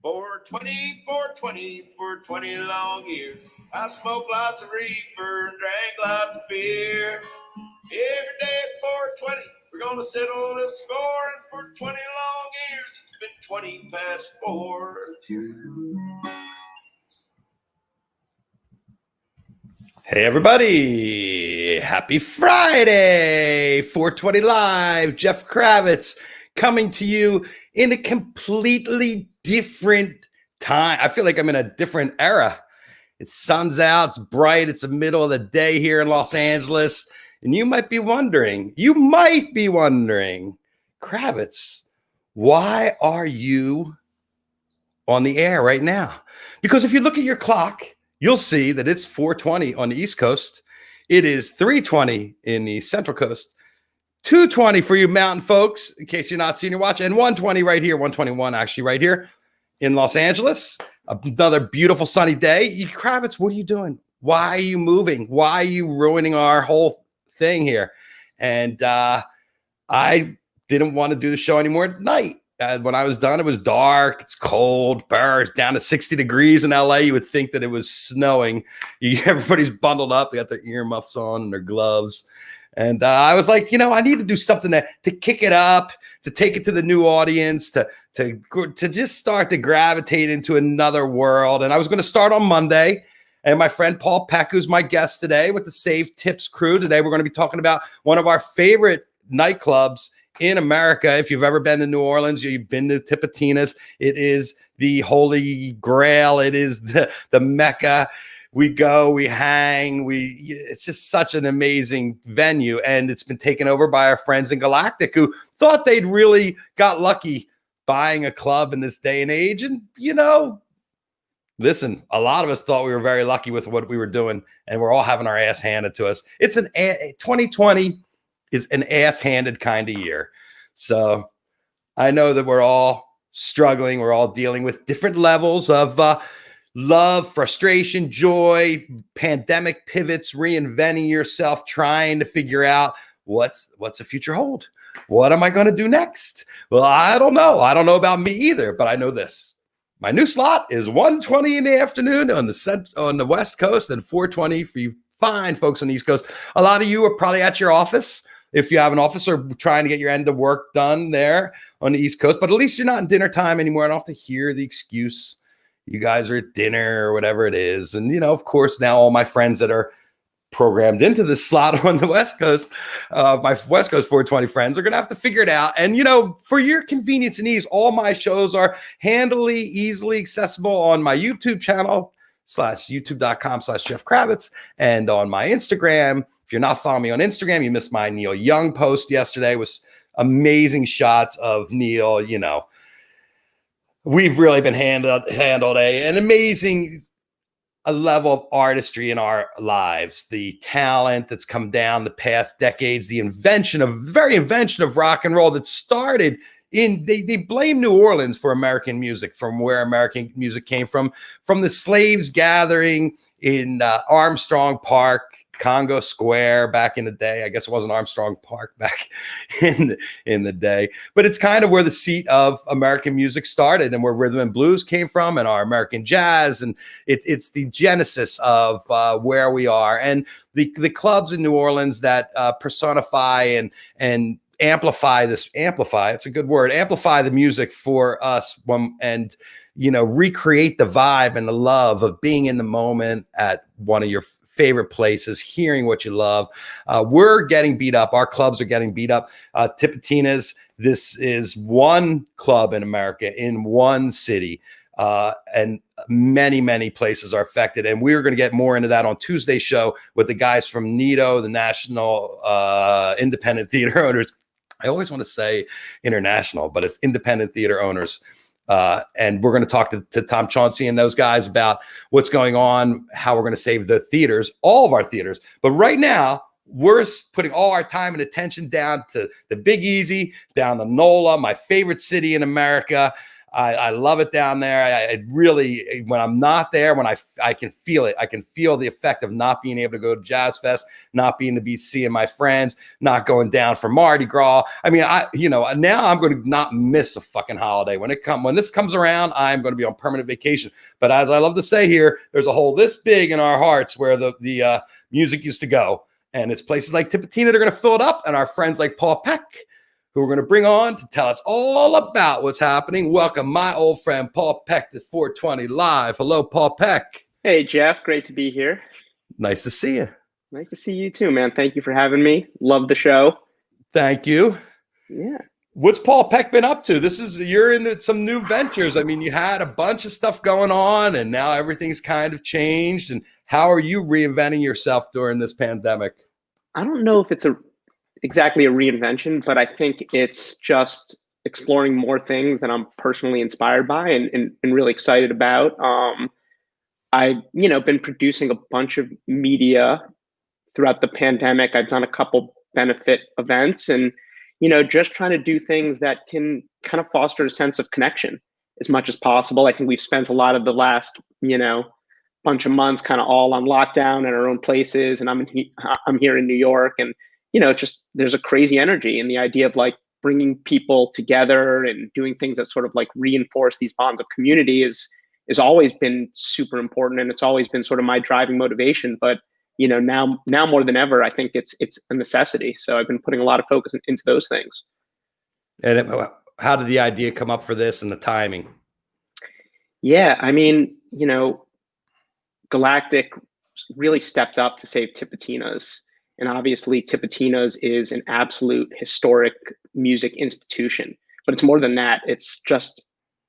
420, 420 for 20 long years. I smoked lots of reefer and drank lots of beer. Every day at 420, we're going to settle this score. And for 20 long years, it's been 20 past 4. Hey, everybody. Happy Friday. 420 Live. Jeff Kravitz coming to you in a completely different time. I feel like I'm in a different era. It's sun's out. It's bright. It's the middle of the day here in Los Angeles. And you might be wondering, Kravitz, why are you on the air right now? Because if you look at your clock, you'll see that it's 4:20 on the East Coast. It is 3:20 in the Central Coast, 2:20 for you mountain folks, in case you're not seeing your watch, and 1:20 right here, 1:21 actually right here in Los Angeles. Another beautiful sunny day. Kravitz, what are you doing? Why are you moving? Why are you ruining our whole thing here? And I didn't want to do the show anymore at night. When I was done, it was dark. It's cold. It's down to 60 degrees in LA. You would think that it was snowing. Everybody's bundled up. They got their earmuffs on and their gloves. And I was like, I need to do something to kick it up, to take it to the new audience, to just start to gravitate into another world. And I was going to start on Monday. And my friend Paul Peck, who's my guest today with the Save Tips crew. Today, we're going to be talking about one of our favorite nightclubs in America. If you've ever been to New Orleans, you've been to Tipitina's. It is the holy grail. It is the Mecca. We go, we hang, it's just such an amazing venue. And it's been taken over by our friends in Galactic, who thought they'd really got lucky buying a club in this day and age. And, listen, a lot of us thought we were very lucky with what we were doing, and we're all having our ass handed to us. 2020 is an ass-handed kind of year. So I know that we're all struggling. We're all dealing with different levels of love, frustration, joy, pandemic pivots, reinventing yourself, trying to figure out what's the future hold. What am I going to do next? Well, I don't know. I don't know about me either, but I know this. My new slot is 1:20 in the afternoon on the West Coast and 4:20 for you fine folks on the East Coast. A lot of you are probably at your office, if you have an office, or trying to get your end of work done there on the East Coast. But at least you're not in dinner time anymore. I don't have to hear the excuse you guys are at dinner or whatever it is. And, of course, now all my friends that are programmed into this slot on the West Coast, my West Coast 420 friends, are going to have to figure it out. And, for your convenience and ease, all my shows are easily accessible on my YouTube channel, /youtube.com/Jeff Kravitz, and on my Instagram. If you're not following me on Instagram, you missed my Neil Young post yesterday with amazing shots of Neil. We've really been handled an amazing level of artistry in our lives. The talent that's come down the past decades, the very invention of rock and roll that started they blame New Orleans for American music, from where American music came from the slaves gathering in Armstrong Park, Congo Square back in the day. I guess it wasn't Armstrong Park back in the day, but it's kind of where the seat of American music started and where rhythm and blues came from, and our American jazz. And it's the genesis of where we are. And the clubs in New Orleans that personify and amplify, it's a good word, amplify the music for us, and recreate the vibe and the love of being in the moment at one of your favorite places, hearing what you love. We're getting beat up. Our clubs are getting beat up. Tipitina's, this is one club in America in one city, and many places are affected. And we're going to get more into that on Tuesday's show with the guys from NITO, the National Independent Theater Owners. I always want to say international, but it's Independent Theater Owners. And we're going to talk to Tom Chauncey and those guys about what's going on, how we're going to save the theaters, all of our theaters. But right now, we're putting all our time and attention down to the Big Easy, down to NOLA, my favorite city in America. I love it down there. I really, when I'm not there, when I can feel it. I can feel the effect of not being able to go to Jazz Fest, not being to be seeing my friends, not going down for Mardi Gras. I mean, now I'm going to not miss a fucking holiday. When this comes around, I'm going to be on permanent vacation. But as I love to say here, there's a hole this big in our hearts where the music used to go. And it's places like Tipitina, they're going to fill it up. And our friends like Paul Peck, who we're going to bring on to tell us all about what's happening. Welcome my old friend Paul Peck to 420 Live. Hello, Paul Peck. Hey, Jeff. Great to be here. Nice to see you. Nice to see you too, man. Thank you for having me. Love the show. Thank you. Yeah. What's Paul Peck been up to? You're into some new ventures. I mean, you had a bunch of stuff going on and now everything's kind of changed. And how are you reinventing yourself during this pandemic? I don't know if it's exactly a reinvention, but I think it's just exploring more things that I'm personally inspired by and really excited about. I've been producing a bunch of media throughout the pandemic. I've done a couple benefit events and just trying to do things that can kind of foster a sense of connection as much as possible. I think we've spent a lot of the last bunch of months kind of all on lockdown in our own places, and I'm here in New York, and just there's a crazy energy, and the idea of like bringing people together and doing things that sort of like reinforce these bonds of community is always been super important, and it's always been sort of my driving motivation. But now more than ever, I think it's a necessity. So I've been putting a lot of focus into those things. And how did the idea come up for this and the timing? Yeah, I mean, Galactic really stepped up to save Tipitina's. And obviously, Tipitina's is an absolute historic music institution. But it's more than that. It's just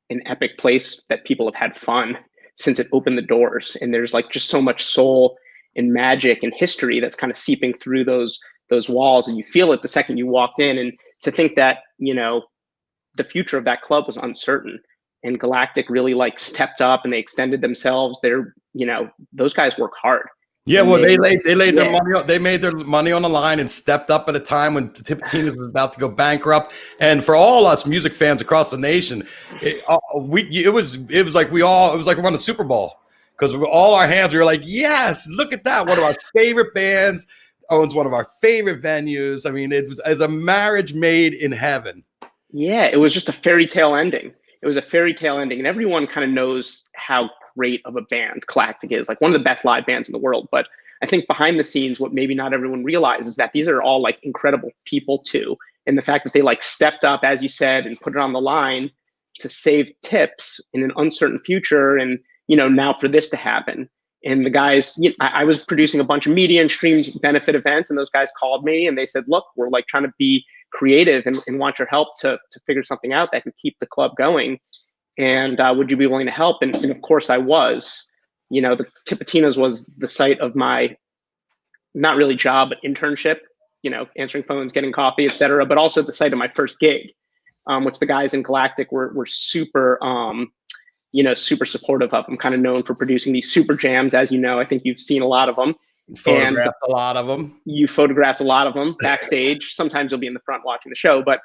an epic place that people have had fun since it opened the doors. And there's like just so much soul and magic and history that's kind of seeping through those walls. And you feel it the second you walked in. And to think that, the future of that club was uncertain. And Galactic really like stepped up and they extended themselves. Those guys work hard. Yeah, well, they laid their money. They made their money on the line and stepped up at a time when Tipitina was about to go bankrupt. And for all us music fans across the nation, it was like we're on the Super Bowl because all our hands we were like, yes, look at that! One of our favorite bands owns one of our favorite venues. I mean, it was as a marriage made in heaven. Yeah, it was just a fairy tale ending. It was a fairy tale ending, and everyone kind of knows how great of a band Galactic is, like one of the best live bands in the world. But I think behind the scenes, what maybe not everyone realizes is that these are all like incredible people too. And the fact that they like stepped up, as you said, and put it on the line to save Tips in an uncertain future. And, now for this to happen. And the guys, I was producing a bunch of media and streamed benefit events, and those guys called me and they said, look, we're like trying to be creative and want your help to figure something out that can keep the club going. And would you be willing to help? And of course I was. The Tipitina's was the site of my, not really job, but internship, answering phones, getting coffee, etc. But also the site of my first gig, which the guys in Galactic were super, super supportive of. I'm kind of known for producing these super jams, as you know. I think you've seen a lot of them. Photographed a lot of them. You photographed a lot of them backstage. Sometimes you'll be in the front watching the show, but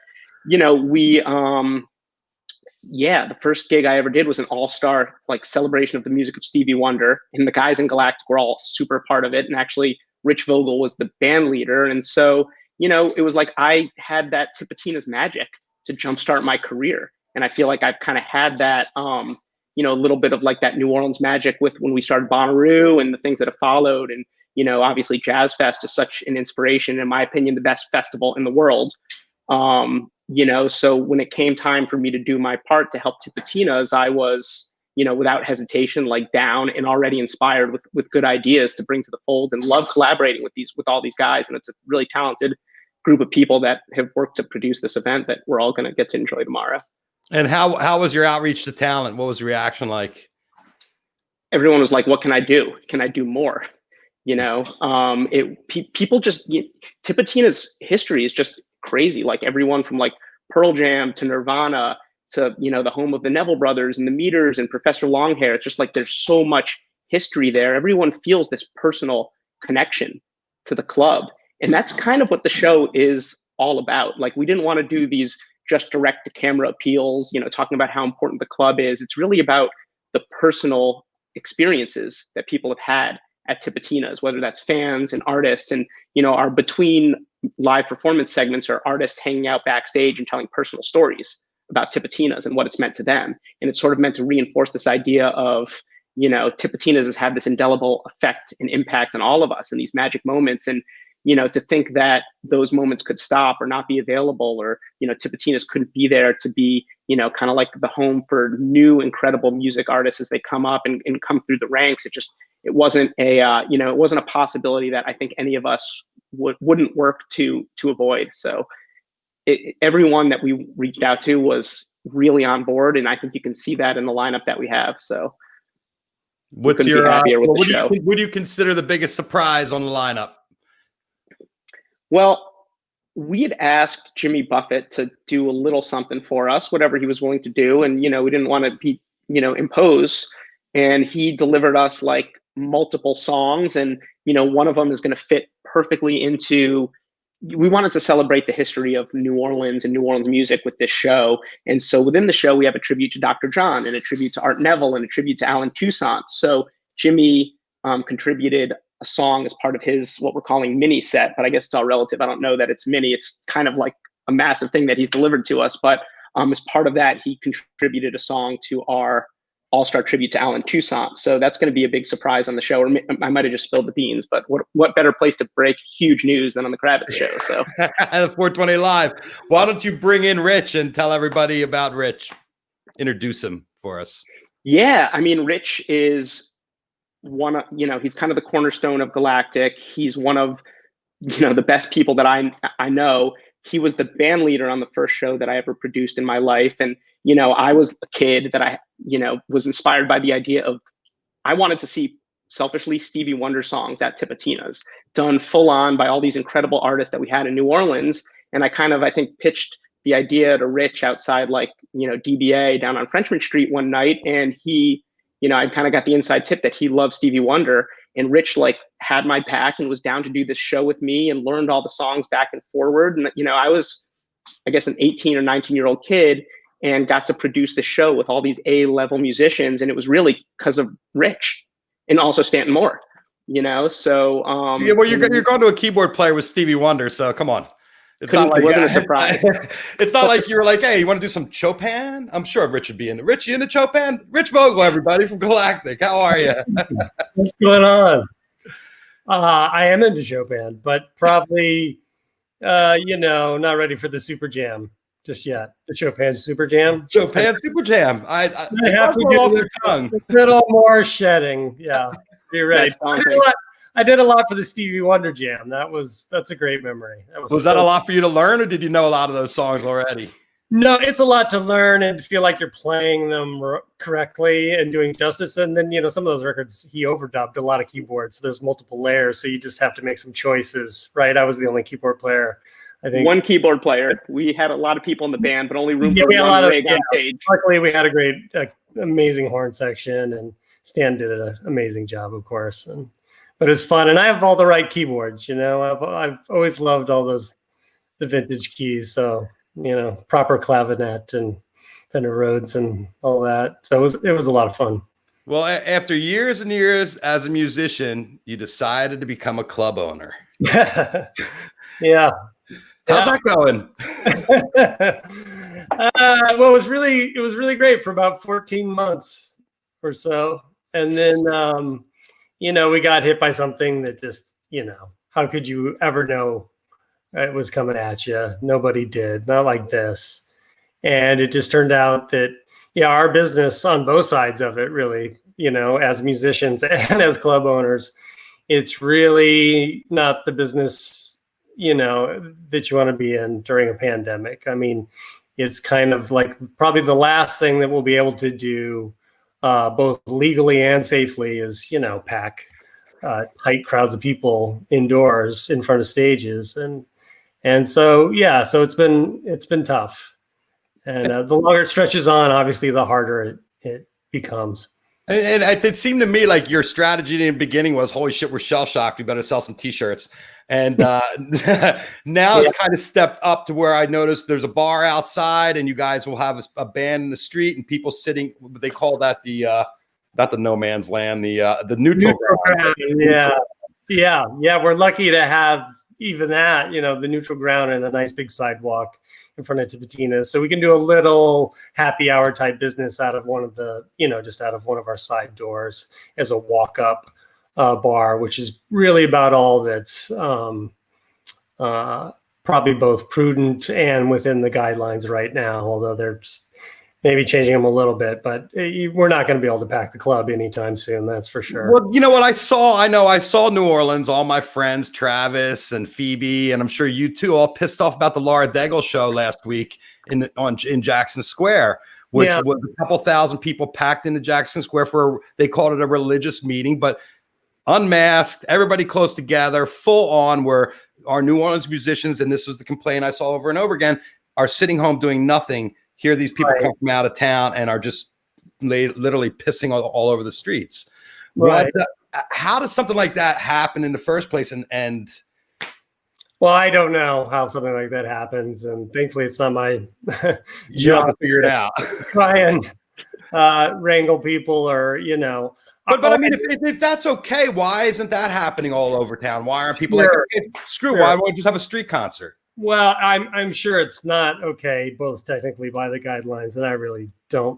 the first gig I ever did was an all-star like celebration of the music of Stevie Wonder, and the guys in Galactic were all super part of it. And actually, Rich Vogel was the band leader, and so it was like I had that Tipitina's magic to jumpstart my career, and I feel like I've kind of had that, a little bit of like that New Orleans magic with when we started Bonnaroo and the things that have followed, and obviously Jazz Fest is such an inspiration, in my opinion, the best festival in the world. So when it came time for me to do my part to help Tipitina's, I was, without hesitation, like down and already inspired with good ideas to bring to the fold, and love collaborating with all these guys. And it's a really talented group of people that have worked to produce this event that we're all going to get to enjoy tomorrow. And how was your outreach to talent? What was the reaction like? Everyone was like, what can I do? Can I do more? People just, Tipitina's history is just crazy. Like everyone from like Pearl Jam to Nirvana to, the home of the Neville Brothers and the Meters and Professor Longhair. It's just like there's so much history there. Everyone feels this personal connection to the club. And that's kind of what the show is all about. Like we didn't want to do these just direct to camera appeals, talking about how important the club is. It's really about the personal experiences that people have had at Tipitina's, whether that's fans and artists. And, our between live performance segments are artists hanging out backstage and telling personal stories about Tipitina's and what it's meant to them. And it's sort of meant to reinforce this idea of, Tipitina's has had this indelible effect and impact on all of us in these magic moments. And, to think that those moments could stop or not be available, or, Tipitina's couldn't be there to be, kind of like the home for new incredible music artists as they come up and come through the ranks. It wasn't a possibility that I think any of us wouldn't work to avoid. So everyone that we reached out to was really on board. And I think you can see that in the lineup that we have. So what's your, what do you consider the biggest surprise on the lineup? Well, we had asked Jimmy Buffett to do a little something for us, whatever he was willing to do. And, we didn't want to be, impose. And he delivered us like multiple songs. And, one of them is going to fit perfectly into, we wanted to celebrate the history of New Orleans and New Orleans music with this show. And so within the show, we have a tribute to Dr. John and a tribute to Art Neville and a tribute to Alan Toussaint. So Jimmy contributed a song as part of his, what we're calling mini set, but I guess it's all relative. I don't know that it's mini. It's kind of like a massive thing that he's delivered to us. But as part of that, he contributed a song to our all-star tribute to Alan Toussaint. So that's going to be a big surprise on the show. Or I might have just spilled the beans, but what better place to break huge news than on the Kravitz show? So the 420 Live. Why don't you bring in Rich and tell everybody about Rich? Introduce him for us. Yeah, I mean, Rich is he's kind of the cornerstone of Galactic. He's one of, the best people that I know. He was the band leader on the first show that I ever produced in my life. And, I was a kid that I, was inspired by the idea of, I wanted to see selfishly Stevie Wonder songs at Tipitina's done full on by all these incredible artists that we had in New Orleans. And I think pitched the idea to Rich outside, like, DBA down on Frenchman Street one night. And he, I kind of got the inside tip that he loved Stevie Wonder, and Rich had my back and was down to do this show with me and learned all the songs back and forward. And, I was, I guess, an 18 or 19-year-old kid and got to produce the show with all these A-level musicians. And it was really because of Rich and also Stanton Moore, so. Yeah, well, you're going to a keyboard player with Stevie Wonder, so come on. It wasn't a surprise. It's not like you were like, hey, you want to do some Chopin? I'm sure Rich would be in it. Rich, you into Chopin? Rich Vogel, everybody from Galactic. How are you? What's going on? I am into Chopin, but probably, not ready for the Super Jam just yet. The Chopin Super Jam. Chopin Super Jam. I have to off your tongue. A little more shedding. Yeah, you're right. I did a lot for the Stevie Wonder Jam. That's a great memory. Was that a lot for you to learn, or did you know a lot of those songs already? No, it's a lot to learn and feel like you're playing them correctly and doing justice. And then, some of those records, he overdubbed a lot of keyboards. So there's multiple layers. So you just have to make some choices, right? I was the only keyboard player, I think. One keyboard player. We had a lot of people in the band, but only room for one rig on stage. Luckily, we had a great, amazing horn section, and Stan did an amazing job, of course. But it's fun, and I have all the right keyboards. I've always loved all the vintage keys. So proper clavinet and Fender Rhodes and all that. So it was a lot of fun. Well, after years and years as a musician, you decided to become a club owner. Yeah. How's that going? Well, it was really great for about 14 months or so, and then. We got hit by something that just, how could you ever know it was coming at you? Nobody did, not like this. And it just turned out that, our business on both sides of it, really, as musicians and as club owners, it's really not the business, that you want to be in during a pandemic. I mean, it's kind of like probably the last thing that we'll be able to do both legally and safely is, pack tight crowds of people indoors in front of stages. And so, so it's been tough. And the longer it stretches on, obviously, the harder it becomes. And it seemed to me like your strategy in the beginning was, holy shit, we're shell shocked. We better sell some T-shirts. And now it's kind of stepped up to where I noticed there's a bar outside, and you guys will have a band in the street and people sitting. They call that not the no man's land, the neutral ground. Yeah. We're lucky to have even that, the neutral ground and a nice big sidewalk in front of Tipitina. So we can do a little happy hour type business out of one of the, just out of one of our side doors as a walk up bar, which is really about all that's probably both prudent and within the guidelines right now, although there's maybe changing them a little bit, but we're not going to be able to pack the club anytime soon. That's for sure. Well, you know what I saw New Orleans, all my friends, Travis and Phoebe, and I'm sure you too, all pissed off about the Laura Daigle show last week in Jackson Square, which was a couple thousand people packed into Jackson Square they called it a religious meeting, but unmasked, everybody close together, full on, where our New Orleans musicians, and this was the complaint I saw over and over again, are sitting home doing nothing. Here, these people come from out of town and are just literally pissing all over the streets. Right. How does something like that happen in the first place? And well, I don't know how something like that happens, and thankfully, it's not my job to figure it out. Try and wrangle people, or But I mean, if that's okay, why isn't that happening all over town? Why aren't people like, okay, screw? Why won't we just have a street concert? Well, I'm sure it's not okay, both technically by the guidelines, and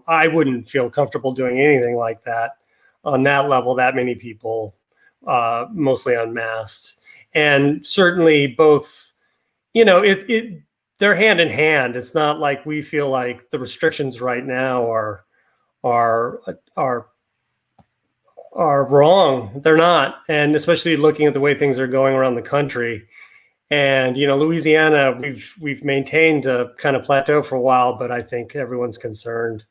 I wouldn't feel comfortable doing anything like that on that level, that many people, mostly unmasked. And certainly both, they're hand in hand. It's not like we feel like the restrictions right now are wrong. They're not. And especially looking at the way things are going around the country. And, Louisiana, we've maintained a kind of plateau for a while, but I think everyone's concerned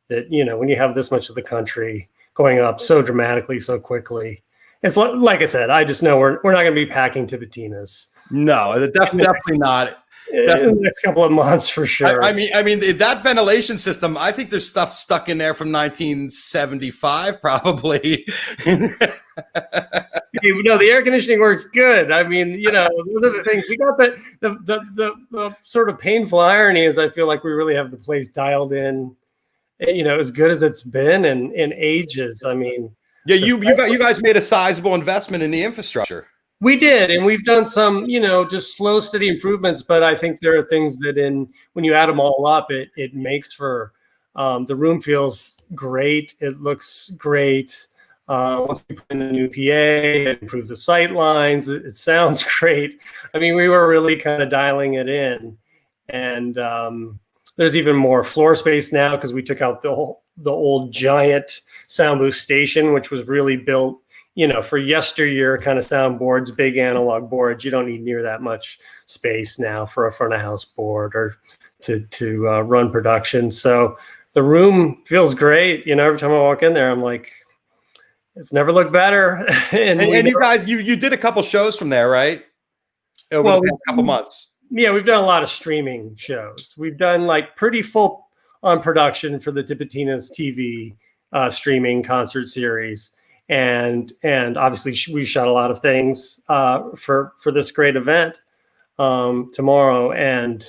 that, when you have this much of the country going up so dramatically, so quickly, it's like I said, I just know we're not going to be packing Tipitinas. No, definitely not. In the next couple of months, for sure. I mean, that ventilation system, I think there's stuff stuck in there from 1975, probably. The air conditioning works good. I mean, those are the things. We got the sort of painful irony is I feel like we really have the place dialed in, as good as it's been in ages. I mean, yeah, you guys made a sizable investment in the infrastructure. We did, and we've done some, just slow, steady improvements. But I think there are things that when you add them all up, it makes for the room feels great. It looks great. Once we put in a new PA, it improves the sight lines. It sounds great. I mean, we were really kind of dialing it in, and there's even more floor space now because we took out the old giant sound booth station, which was really built, for yesteryear kind of soundboards, big analog boards. You don't need near that much space now for a front of house board or to run production. So the room feels great. Every time I walk in there, I'm like, it's never looked better. and you guys, you did a couple shows from there, right? Over the past couple months. Yeah, we've done a lot of streaming shows. We've done like pretty full on production for the Tipitina's TV streaming concert series. And obviously we shot a lot of things for this great event tomorrow, and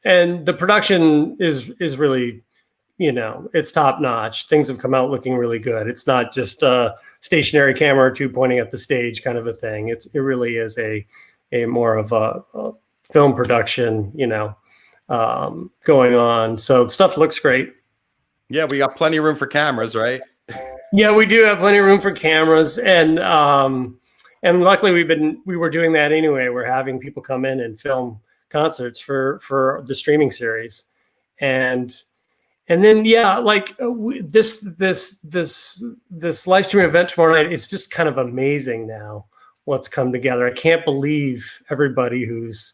the production is really, it's top notch. Things have come out looking really good. It's not just a stationary camera or two pointing at the stage kind of a thing. It really is a more of a film production, going on. So the stuff looks great. Yeah, we got plenty of room for cameras, right? Yeah, we do have plenty of room for cameras, and luckily we were doing that anyway. We're having people come in and film concerts for the streaming series, and then this live stream event tomorrow night. It's just kind of amazing now what's come together. I can't believe everybody who's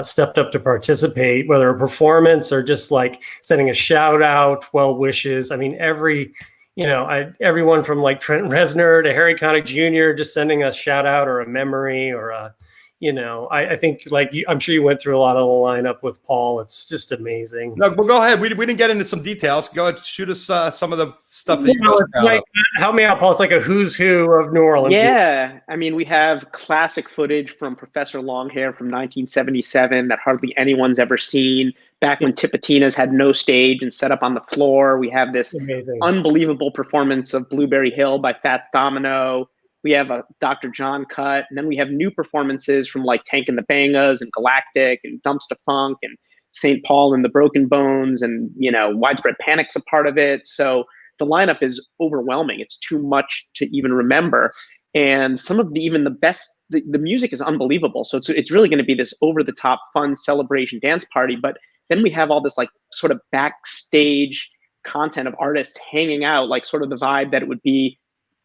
stepped up to participate, whether a performance or just like sending a shout out, well wishes. I mean, everyone from like Trent Reznor to Harry Connick Jr. just sending a shout out or a memory or I think like I'm sure you went through a lot of the lineup with Paul. It's just amazing. No, well, go ahead. We didn't get into some details. Go ahead, shoot us some of the stuff that you're most proud like, of. help me out, Paul. It's like a who's who of New Orleans. Yeah, I mean, we have classic footage from Professor Longhair from 1977 that hardly anyone's ever seen. Back when Tipitinas had no stage and set up on the floor. We have this unbelievable performance of Blueberry Hill by Fats Domino. We have a Dr. John cut, and then we have new performances from like Tank and the Bangas and Galactic and Dumpsta Funk and St. Paul and the Broken Bones, and Widespread Panic's a part of it. So the lineup is overwhelming. It's too much to even remember, and some of even the best. The music is unbelievable. So it's really going to be this over the top fun celebration dance party. But then we have all this like sort of backstage content of artists hanging out, like sort of the vibe that it would be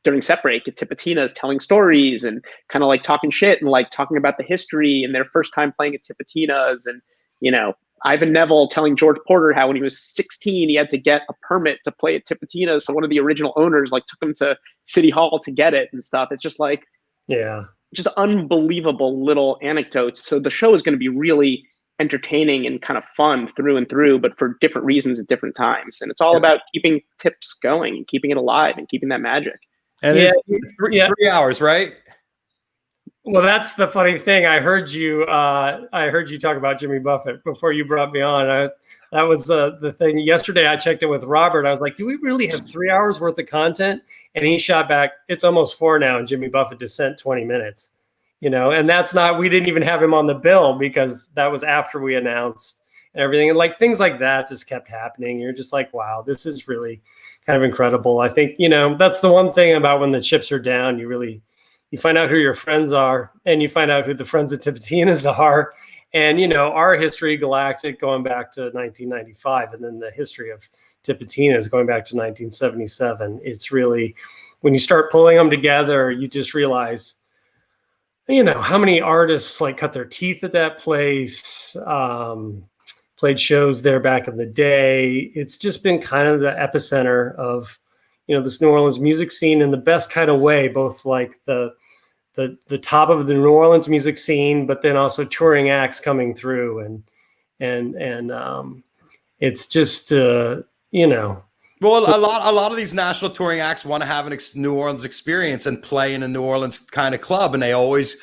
during set break at Tipitina's, telling stories and kind of like talking shit and like talking about the history and their first time playing at Tipitina's. And, Ivan Neville telling George Porter how when he was 16, he had to get a permit to play at Tipitina's. So one of the original owners like took him to City Hall to get it and stuff. It's just like, just unbelievable little anecdotes. So the show is going to be really entertaining and kind of fun through and through, but for different reasons at different times. And it's all about keeping Tips going and keeping it alive and keeping that magic. And it's 3 hours, right? Well, that's the funny thing. I heard you talk about Jimmy Buffett before you brought me on. That was the thing. Yesterday, I checked in with Robert. I was like, do we really have 3 hours worth of content? And he shot back, it's almost 4 now, and Jimmy Buffett just sent 20 minutes. And that's not, we didn't even have him on the bill because that was after we announced and everything. And like things like that just kept happening. You're just like, wow, this is really kind of incredible. I think, that's the one thing about when the chips are down, you find out who your friends are and you find out who the friends of Tipitinas are. And, our history, Galactic, going back to 1995, and then the history of Tipitinas going back to 1977. It's really, when you start pulling them together, you just realize, how many artists like cut their teeth at that place, played shows there back in the day. It's just been kind of the epicenter of, this New Orleans music scene in the best kind of way, both like the top of the New Orleans music scene, but then also touring acts coming through. And it's just, Well, a lot of these national touring acts want to have an New Orleans experience and play in a New Orleans kind of club, and they always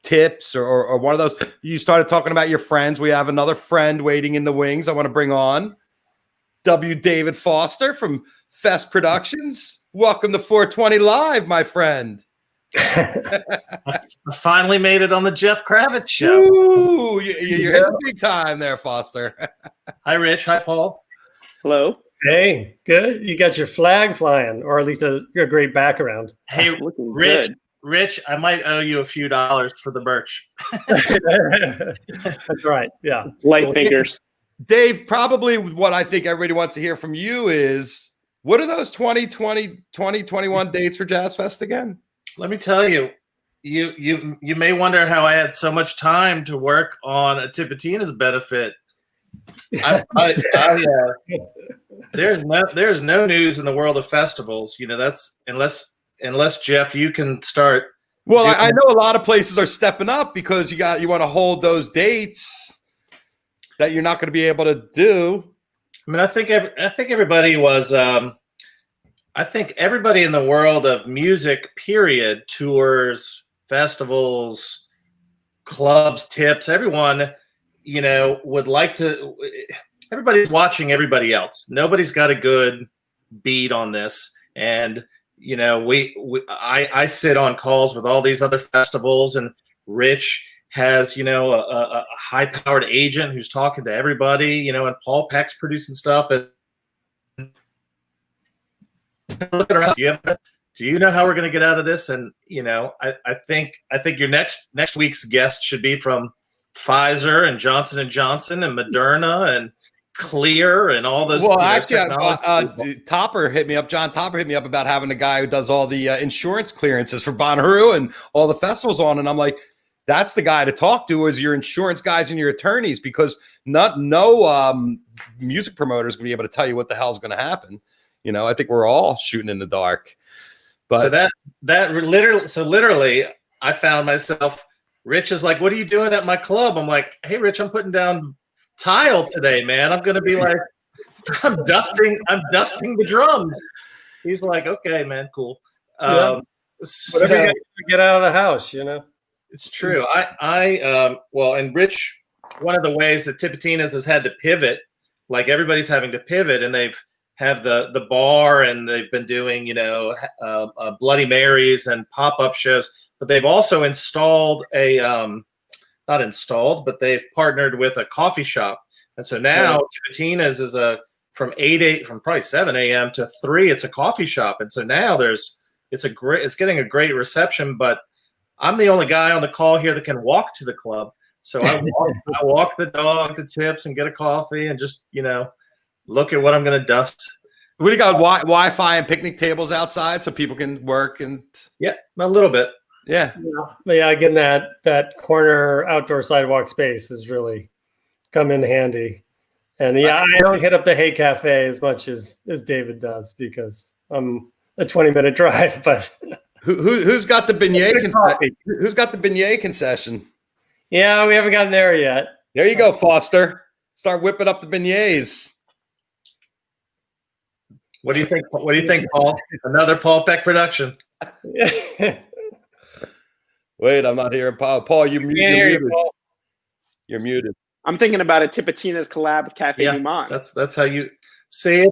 Tips or one of those. You started talking about your friends. We have another friend waiting in the wings. I want to bring on W. David Foster from Fest Productions. Welcome to 420 Live, my friend. I finally made it on the Jeff Kravitz show. Ooh, you're in big time there, Foster. Hi, Rich. Hi, Paul. Hello. Hey, good. You got your flag flying, or at least a great background. Hey, Rich, I might owe you a few dollars for the merch. That's right. Yeah. Light fingers. Dave, probably what I think everybody wants to hear from you is, what are those 2021 dates for Jazz Fest again? Let me tell you, you may wonder how I had so much time to work on a Tipitina's benefit. There's no news in the world of festivals. That's unless Jeff, you can start. Well, I know a lot of places are stepping up because you want to hold those dates that you're not going to be able to do. I mean, I think everybody was. I think everybody in the world of music, period, tours, festivals, clubs, tips, everyone, would like to. Everybody's watching everybody else. Nobody's got a good beat on this, and I sit on calls with all these other festivals, and Rich has, a high-powered agent who's talking to everybody, and Paul Peck's producing stuff. And looking around, do you know how we're going to get out of this? And, I think your next week's guest should be from Pfizer and Johnson & Johnson and Moderna and Clear and all those. Well, actually, Topper hit me up. John Topper hit me up about having a guy who does all the insurance clearances for Bonnaroo and all the festivals on. And I'm like, that's the guy to talk to, is your insurance guys and your attorneys, because no music promoters going to be able to tell you what the hell's going to happen. I think we're all shooting in the dark. But so literally, I found myself Rich is like, "What are you doing at my club?" I'm like, "Hey, Rich, I'm putting down tile today, man. I'm gonna be like, I'm dusting the drums." He's like, "Okay, man, cool." Yeah. Whatever you got to get out of the house, you know. It's true. Well, and Rich, one of the ways that Tipitinas has had to pivot, like everybody's having to pivot, and they've have the bar, and they've been doing, Bloody Marys and pop-up shows, but they've also installed not installed, but they've partnered with a coffee shop. And so now Tipitinas is from probably 7 a.m. to 3, it's a coffee shop. And so now it's getting a great reception, but I'm the only guy on the call here that can walk to the club. So I walk the dog to Tips and get a coffee and just, look at what I'm going to dust. We got Wi-Fi and picnic tables outside so people can work and. Yeah, a little bit. Yeah. Yeah. Again, that corner outdoor sidewalk space has really come in handy. And I don't hit up the Hay Cafe as much as David does because I'm a 20-minute drive. But who's got the beignet concession? Who's got the beignet concession? Yeah, we haven't gotten there yet. There you go, Foster. Start whipping up the beignets. What do you think? What do you think, Paul? Another Paul Peck production. Wait, I'm not hearing Paul. Paul, you're muted. Paul. You're muted. I'm thinking about a Tipitina's collab with Cafe Du Monde. That's how you see it.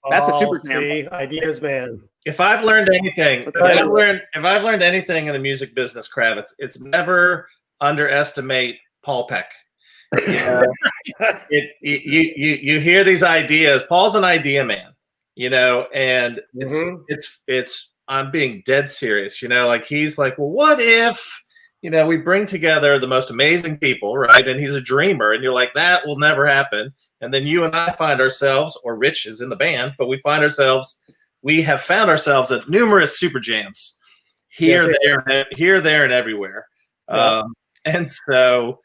That's a super see, ideas, man. If I've learned anything, if I've learned anything in the music business, Kravitz, it's never underestimate Paul Peck. You hear these ideas. Paul's an idea man, and it's I'm being dead serious, like he's like, well, what if, we bring together the most amazing people, right? And he's a dreamer, and you're like, that will never happen. And then you and I find ourselves, or Rich is in the band, but we have found ourselves at numerous super jams here, there, and everywhere. Yeah. And so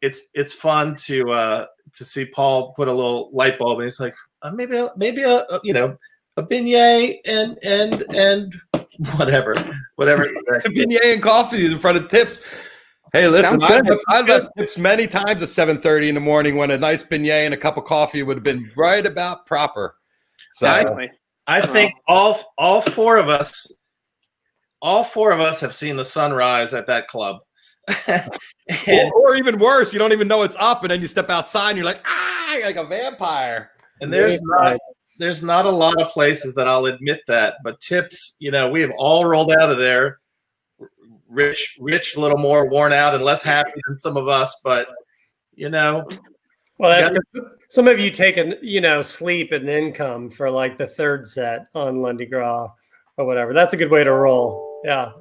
it's fun to see Paul put a little light bulb, and he's like, maybe a beignet and whatever. A beignet and coffee in front of Tips. Hey, listen, I've left Tips many times at 7:30 in the morning when a nice beignet and a cup of coffee would have been right about proper. So I think all four of us have seen the sunrise at that club. or even worse, you don't even know it's up, and then you step outside and you're like, like a vampire. And there's not a lot of places that I'll admit that, but Tips, we have all rolled out of there. Rich, a little more worn out and less happy than some of us, but well, that's some of you taken, sleep and then come for like the third set on Lundi Gras or whatever. That's a good way to roll. Yeah,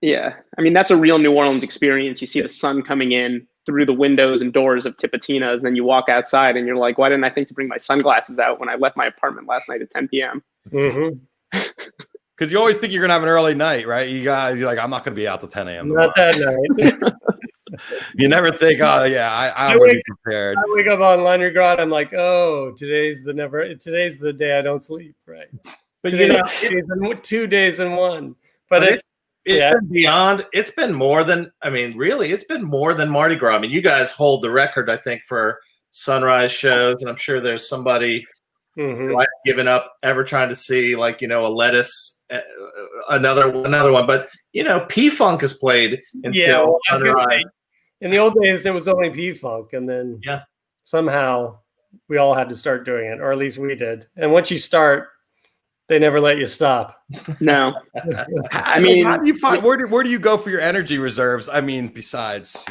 Yeah, I mean, that's a real New Orleans experience. You see the sun coming in through the windows and doors of Tipitina's, and then you walk outside and you're like, why didn't I think to bring my sunglasses out when I left my apartment last night at 10 p.m.? Because you always think you're going to have an early night, right? You're like, I'm not going to be out till 10 a.m. Not that night. You never think, I would be prepared. I wake up on Lundi Gras, I'm like, today's the day I don't sleep, right? But 2 days in one. But it's been beyond. It's been more than. I mean, really, it's been more than Mardi Gras. I mean, you guys hold the record, I think, for sunrise shows, and I'm sure there's somebody who I've given up ever trying to see, like a Lettuce, another one. But P-Funk has played until sunrise. In the old days, it was only P-Funk, and then somehow we all had to start doing it, or at least we did. And once you start, they never let you stop. No. I mean, how do you find, where do you go for your energy reserves? I mean, besides,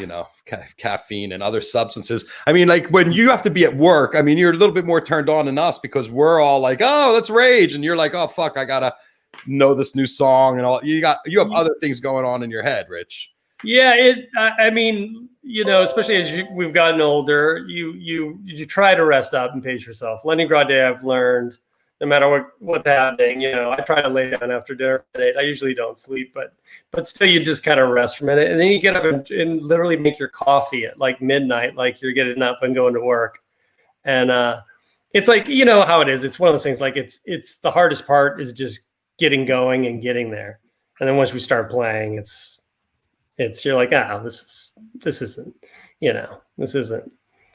caffeine and other substances. I mean, like when you have to be at work, I mean, you're a little bit more turned on than us because we're all like, oh, let's rage. And you're like, oh, fuck, I got to know this new song and all. You have other things going on in your head, Rich. Yeah, I mean, especially as we've gotten older, you try to rest up and pace yourself. Lundi Gras Day, I've learned, no matter what's happening, I try to lay down after dinner at 8. I usually don't sleep, but still you just kind of rest for a minute. And then you get up and literally make your coffee at like midnight, like you're getting up and going to work. And it's like, how it is. It's one of those things, like it's the hardest part is just getting going and getting there. And then once we start playing, it's You're like, this isn't, this isn't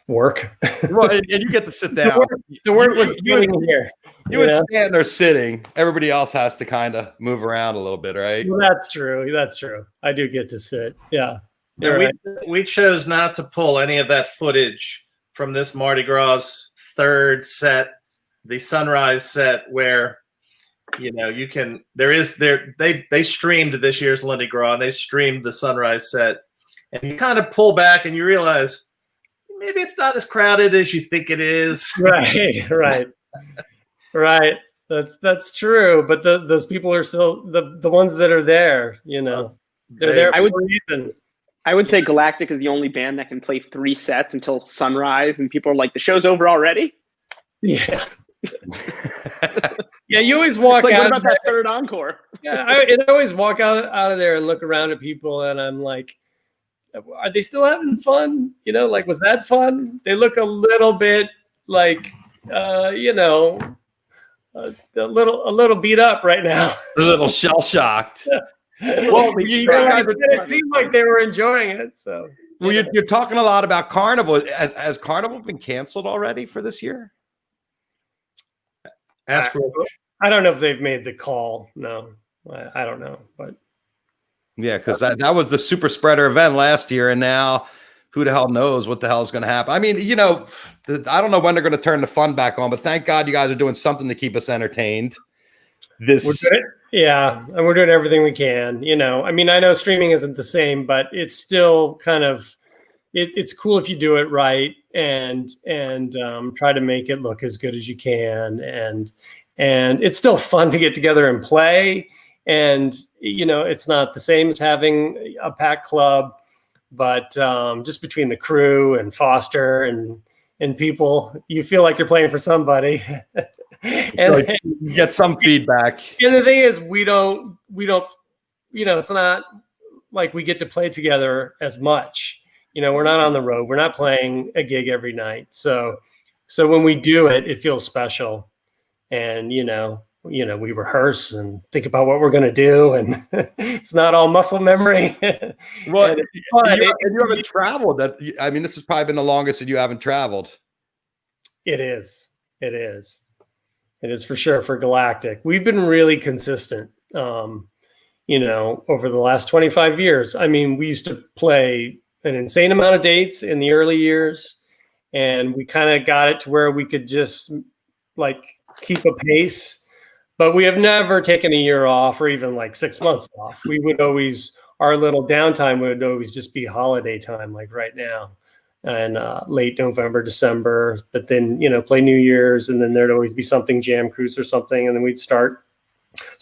work. Well, and you get to sit down. The work was being here. You would stand there sitting. Everybody else has to kind of move around a little bit, right? Well, that's true. That's true. I do get to sit. Yeah. We chose not to pull any of that footage from this Mardi Gras third set, the sunrise set, where you can. They streamed this year's Mardi Gras and they streamed the sunrise set, and you kind of pull back and you realize maybe it's not as crowded as you think it is. Right. That's true. But those people are still the ones that are there. They're there. I would say Galactic is the only band that can play 3 sets until sunrise, and people are like, "The show's over already." Yeah. Yeah, you always walk out. What about that third encore? Yeah, I always walk out of there and look around at people, and I'm like, are they still having fun? Was that fun? They look a little bit like, a little beat up right now. A little shell shocked. Well, it seemed like they were enjoying it. So, well, you're talking a lot about Carnival. Has Carnival been canceled already for this year? I don't know if they've made the call. No, I don't know, but yeah, because that was the super spreader event last year, and now who the hell knows what the hell is going to happen? I mean, I don't know when they're going to turn the fun back on, but thank God you guys are doing something to keep us entertained. Yeah, and we're doing everything we can. I mean, I know streaming isn't the same, but it's still kind of it's cool if you do it right and try to make it look as good as you can, and it's still fun to get together and play. And it's not the same as having a packed club, but just between the crew and Foster and people, you feel like you're playing for somebody. And you get some feedback. And the thing is, we don't, it's not like we get to play together as much. We're not on the road. We're not playing a gig every night. So when we do it, it feels special. And, we rehearse and think about what we're going to do. And it's not all muscle memory. Well, you haven't traveled. This has probably been the longest that you haven't traveled. It is for sure for Galactic. We've been really consistent, over the last 25 years. I mean, we used to play an insane amount of dates in the early years, and we kind of got it to where we could just keep a pace, but we have never taken a year off or even 6 months off. We would always, our little downtime would always just be holiday time, like right now. And late November, December, but then, play New Year's, and then there'd always be something, Jam Cruise or something. And then we'd start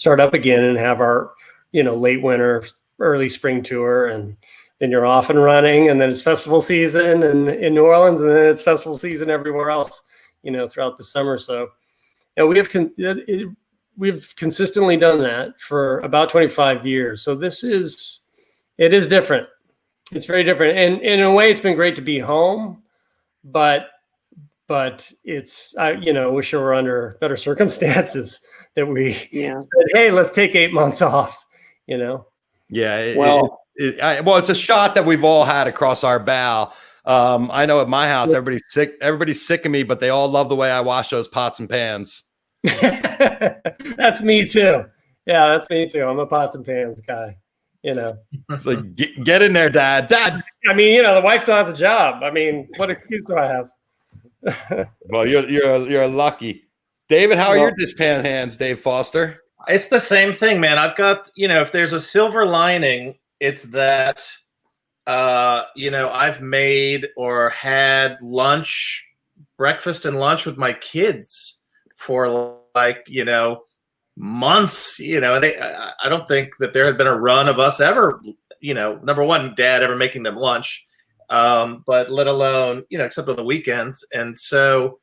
up again and have our, late winter, early spring tour. And then you're off and running, and then it's festival season and in New Orleans, and then it's festival season everywhere else, throughout the summer. So we've consistently done that for about 25 years. So it is different. It's very different. And in a way, it's been great to be home, but it's, wish it were under better circumstances that we said, hey, let's take 8 months off, Yeah. It's a shot that we've all had across our bow. I know at my house, everybody's sick of me, but they all love the way I wash those pots and pans. That's me too. Yeah, that's me too. I'm a pots and pans guy. It's like, get in there, Dad. I mean, the wife still has a job. I mean, what excuse do I have? Well, you're lucky. David, how are your dishpan hands, Dave Foster? It's the same thing, man. I've got, if there's a silver lining, it's that, I've made or had breakfast and lunch with my kids for months, I don't think that there had been a run of us ever, number one, Dad ever making them lunch, but let alone, except on the weekends. And so,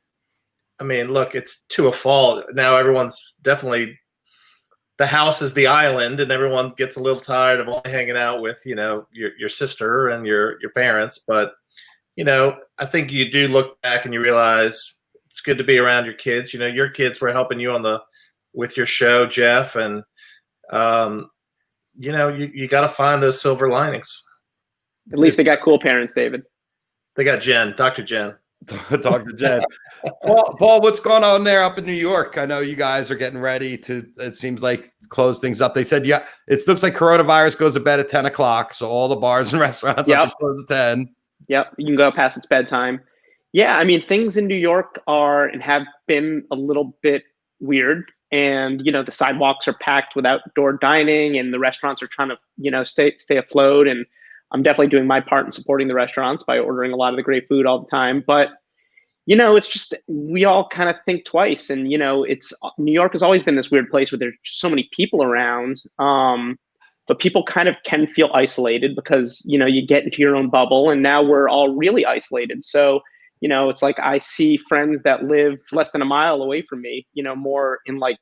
I mean, look, it's to a fault. Now everyone's definitely, the house is the island, and everyone gets a little tired of only hanging out with, your sister and your parents. But, I think you do look back and you realize it's good to be around your kids. Your kids were helping you with your show, Jeff, and you got to find those silver linings. At least they got cool parents, David. They got Jen, Dr. Jen. Talk to Jen. Paul, what's going on there up in New York? I know you guys are getting ready to, it seems like, close things up. They said, yeah, it looks like coronavirus goes to bed at 10 o'clock. So all the bars and restaurants have to close at 10. Yep. You can go past its bedtime. Yeah. I mean, things in New York are and have been a little bit weird. And, the sidewalks are packed with outdoor dining and the restaurants are trying to, stay afloat. And I'm definitely doing my part in supporting the restaurants by ordering a lot of the great food all the time. But, it's just, we all kind of think twice. And, New York has always been this weird place where there's so many people around. But people kind of can feel isolated because, you get into your own bubble and now we're all really isolated. So, it's like I see friends that live less than a mile away from me, more in like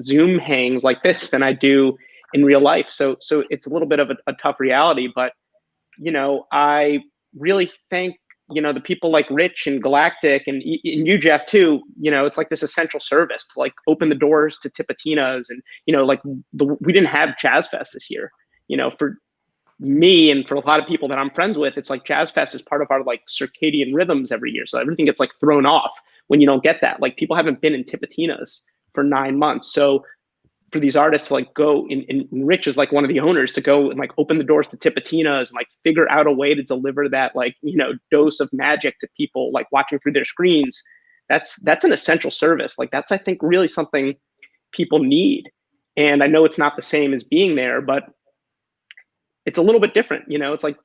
Zoom hangs like this than I do in real life. So it's a little bit of a tough reality, but, I really thank, the people like Rich and Galactic and you, Jeff, too. It's like this essential service to like open the doors to Tipitinas and, we didn't have Jazz Fest this year, for me and for a lot of people that I'm friends with, it's like Jazz Fest is part of our like circadian rhythms every year. So everything gets like thrown off when you don't get that. Like people haven't been in Tipitinas for 9 months. So for these artists to like go and Rich is like one of the owners to go and like open the doors to Tipitinas and like figure out a way to deliver that like, dose of magic to people like watching through their screens. That's an essential service. Like that's, I think, really something people need. And I know it's not the same as being there, but it's a little bit different, it's like,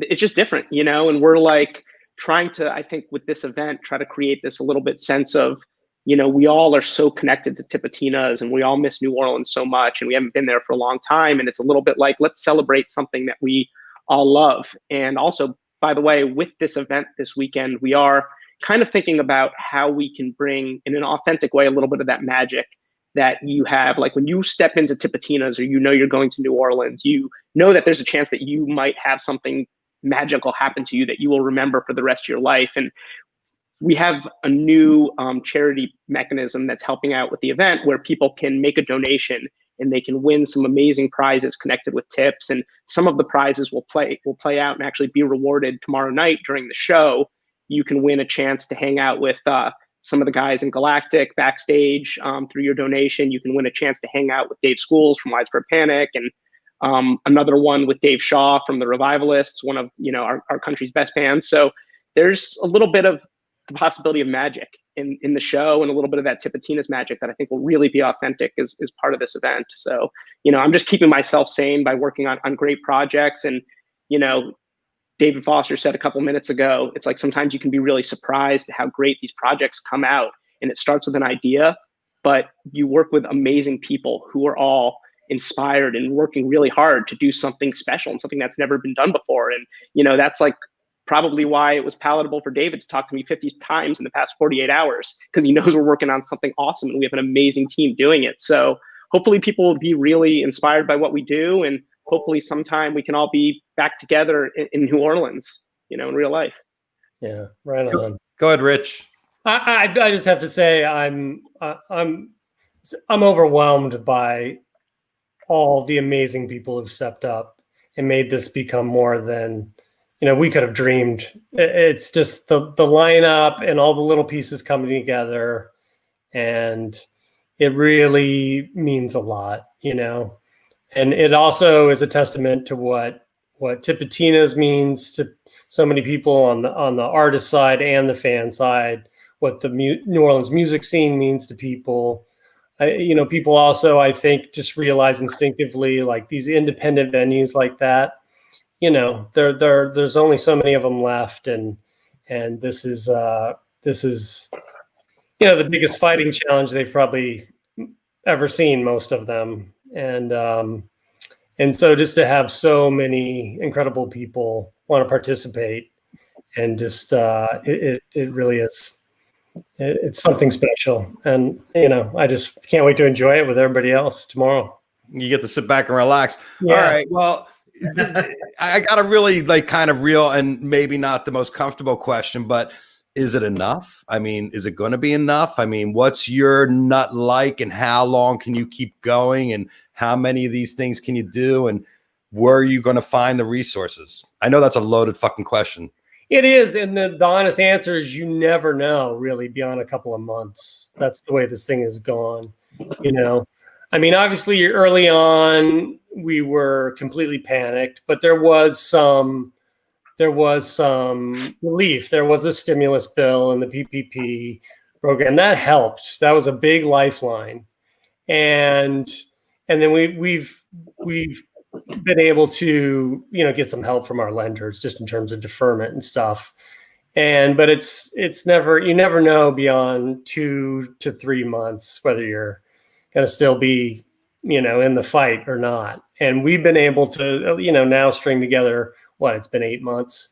it's just different, and we're like trying to, I think with this event, try to create this a little bit sense of, we all are so connected to Tipitinas and we all miss New Orleans so much and we haven't been there for a long time. And it's a little bit like, let's celebrate something that we all love. And also, by the way, with this event this weekend, we are kind of thinking about how we can bring in an authentic way, a little bit of that magic that you have, like when you step into Tipitinas or you're going to New Orleans, that there's a chance that you might have something magical happen to you that you will remember for the rest of your life. And we have a new charity mechanism that's helping out with the event where people can make a donation and they can win some amazing prizes connected with tips. And some of the prizes will play out and actually be rewarded tomorrow night during the show. You can win a chance to hang out with some of the guys in Galactic backstage through your donation. You can win a chance to hang out with Dave Schools from Widespread Panic and another one with Dave Shaw from the Revivalists, one of our country's best bands. So there's a little bit of the possibility of magic in the show and a little bit of that Tipitina's magic that I think will really be authentic as part of this event. So, I'm just keeping myself sane by working on great projects. And, David Foster said a couple minutes ago, it's like sometimes you can be really surprised at how great these projects come out. And it starts with an idea, but you work with amazing people who are all inspired and working really hard to do something special and something that's never been done before. And, that's like probably why it was palatable for David to talk to me 50 times in the past 48 hours, because he knows we're working on something awesome and we have an amazing team doing it. So hopefully people will be really inspired by what we do. And hopefully sometime we can all be back together in New Orleans, in real life. Yeah, right on. Go ahead, Rich. I just have to say I'm overwhelmed by all the amazing people who've stepped up and made this become more than we could have dreamed. It's just the lineup and all the little pieces coming together, and it really means a lot, And it also is a testament to what Tipitina's means to so many people on the artist side and the fan side, what the New Orleans music scene means to people. People also, I think, just realize instinctively, like these independent venues like that, there's only so many of them left, and this is the biggest fighting challenge they've probably ever seen, most of them, and so just to have so many incredible people want to participate, and just it really is. It's something special, and I just can't wait to enjoy it with everybody else tomorrow. You get to sit back and relax. Yeah. All right. Well, I got a really kind of real and maybe not the most comfortable question, but is it enough? I mean, is it going to be enough? I mean, what's your nut like, and how long can you keep going, and how many of these things can you do? And where are you going to find the resources? I know that's a loaded fucking question. It is, and the honest answer is you never know, really, beyond a couple of months. That's the way this thing has gone. I mean, obviously, early on, we were completely panicked, but there was some relief. There was the stimulus bill and the PPP program that helped. That was a big lifeline, and then we've been able to get some help from our lenders just in terms of deferment and stuff. But it's never, you never know beyond 2 to 3 months whether you're going to still be in the fight or not. And we've been able to now string together it's been 8 months,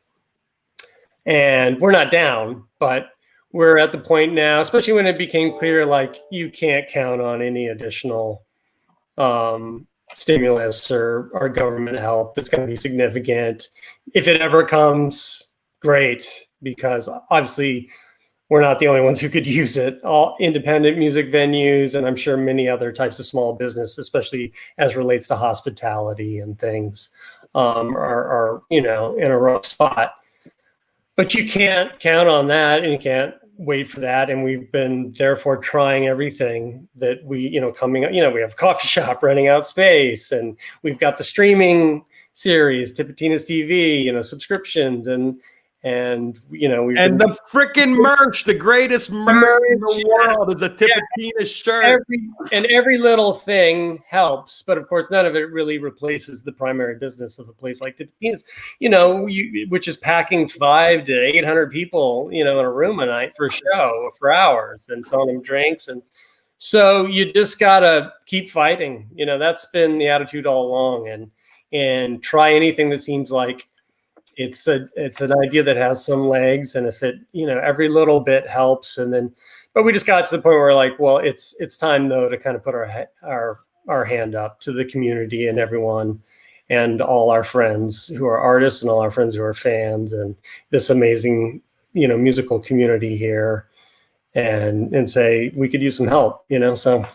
and we're not down, but we're at the point now, especially when it became clear you can't count on any additional stimulus or government help that's going to be significant. If it ever comes, great, because obviously we're not the only ones who could use it. All independent music venues, and I'm sure many other types of small business, especially as relates to hospitality and things, are in a rough spot. But you can't count on that, and you can't wait for that. And we've been therefore trying everything that we coming up. We have a coffee shop renting out space, and we've got the streaming series Tipitina's TV, subscriptions, and the freaking merch, the greatest merch in the world is a Tipitina shirt. Every little thing helps, but of course none of it really replaces the primary business of a place like Tipitina's, which is packing 500 to 800 people, in a room a night for a show for hours and selling them drinks. And so you just gotta keep fighting. That's been the attitude all along, and try anything that seems like it's an idea that has some legs, and if it every little bit helps. But we just got to the point where it's time though to kind of put our hand up to the community and everyone, and all our friends who are artists and all our friends who are fans, and this amazing musical community here, and say we could use some help. So.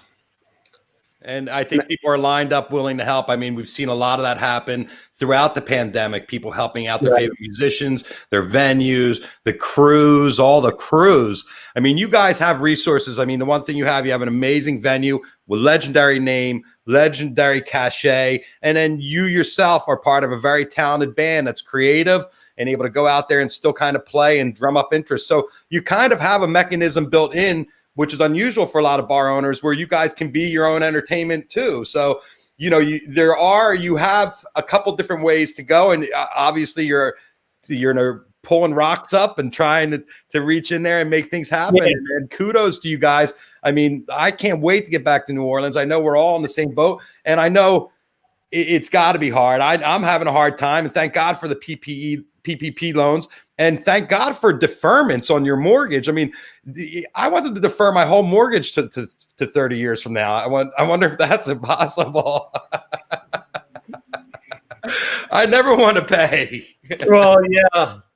And I think people are lined up willing to help. I mean, we've seen a lot of that happen throughout the pandemic, people helping out their favorite musicians, their venues, the crews, all the crews. I mean, you guys have resources. I mean, the one thing you have an amazing venue with legendary name, legendary cachet, and then you yourself are part of a very talented band that's creative and able to go out there and still kind of play and drum up interest. So you kind of have a mechanism built in, which is unusual for a lot of bar owners, where you guys can be your own entertainment too. So, you have a couple different ways to go. And obviously you're pulling rocks up and trying to reach in there and make things happen. Yeah. And kudos to you guys. I mean, I can't wait to get back to New Orleans. I know we're all in the same boat, and I know it's got to be hard. I'm having a hard time, and thank God for the PPP loans. And thank God for deferments on your mortgage. I mean, I wanted to defer my whole mortgage to 30 years from now. I wonder if that's impossible. I never want to pay. Well,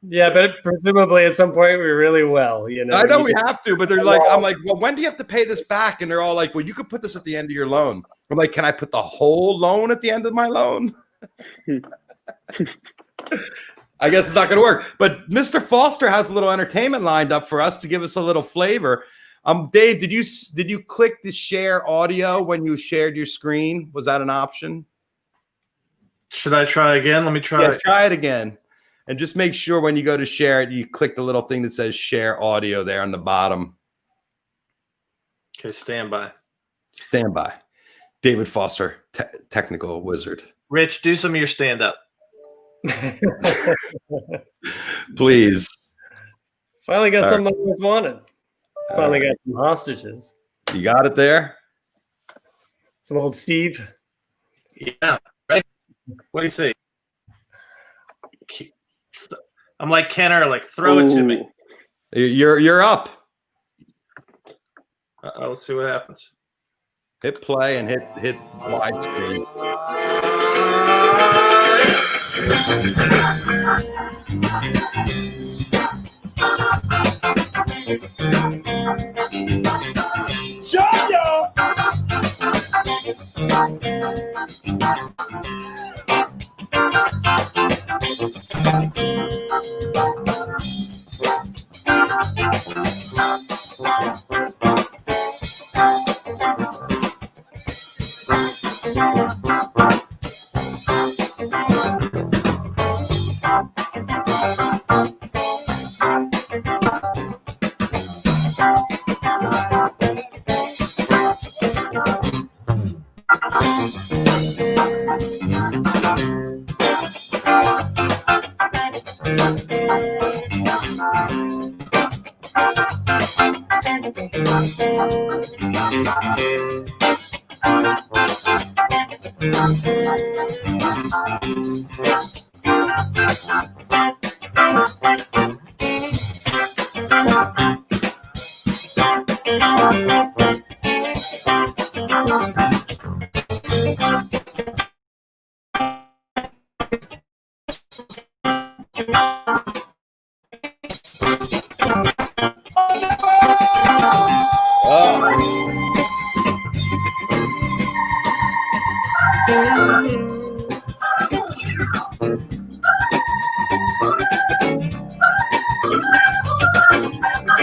yeah, but presumably at some point we really will. I know we have to, but they're like, I'm like, well, when do you have to pay this back? And they're all like, well, you could put this at the end of your loan. I'm like, can I put the whole loan at the end of my loan? I guess it's not going to work. But Mr. Foster has a little entertainment lined up for us to give us a little flavor. Dave, did you click the share audio when you shared your screen? Was that an option? Should I try again? Let me try. Yeah, try it again. And just make sure when you go to share it, you click the little thing that says share audio there on the bottom. Okay, stand by. Stand by. David Foster, technical wizard. Rich, do some of your stand-up. Please. Finally got something I always wanted. Finally got some hostages. You got it there? Some old Steve. Yeah. Right. What do you say? I'm like Kenner, like throw it to me. You're up. Let's see what happens. Hit play and hit widescreen.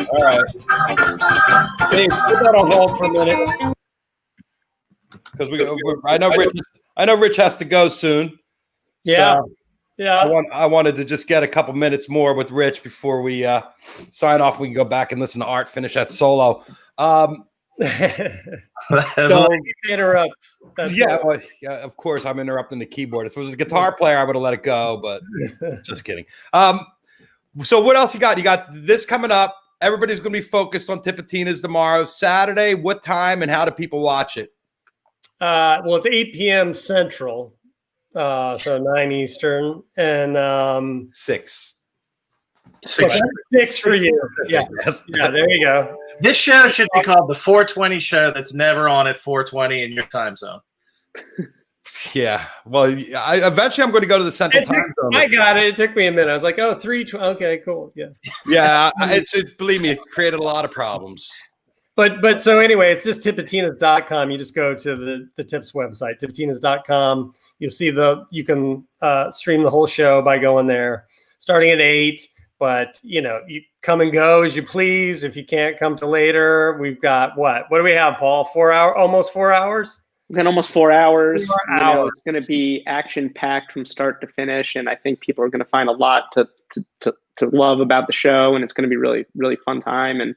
All right. Hey, put that on hold for a minute. Because I know Rich has to go soon. Yeah. So Yeah. I wanted to just get a couple minutes more with Rich before we sign off. We can go back and listen to Art finish that solo. So Interrupt. yeah, of course I'm interrupting the keyboard. If it was a guitar player, I would have let it go, but just kidding. So what else you got? You got this coming up. Everybody's going to be focused on Tipitina's tomorrow. Saturday, what time and how do people watch it? Well, it's 8 p.m. Central, so 9 Eastern, and 6. 6 for you. Yeah, Yes. yeah. There you go. This show should be called the 420 show that's never on at 420 in your time zone. Yeah. Well, eventually I'm going to go to the Central Time Zone. I got it. It took me a minute. I was like, oh, 3:20. Okay, cool. Yeah. Yeah. Believe me, it's created a lot of problems. But so anyway, it's just tipitinas.com. You just go to the Tips website, tipitinas.com. You'll see you can stream the whole show by going there, starting at 8. But you come and go as you please. If you can't come till later, we've got what do we have, Paul? 4 hour, almost 4 hours. We've got almost 4 hours. 4 hours. It's going to be action packed from start to finish, and I think people are going to find a lot to love about the show, and it's going to be really, really fun time, and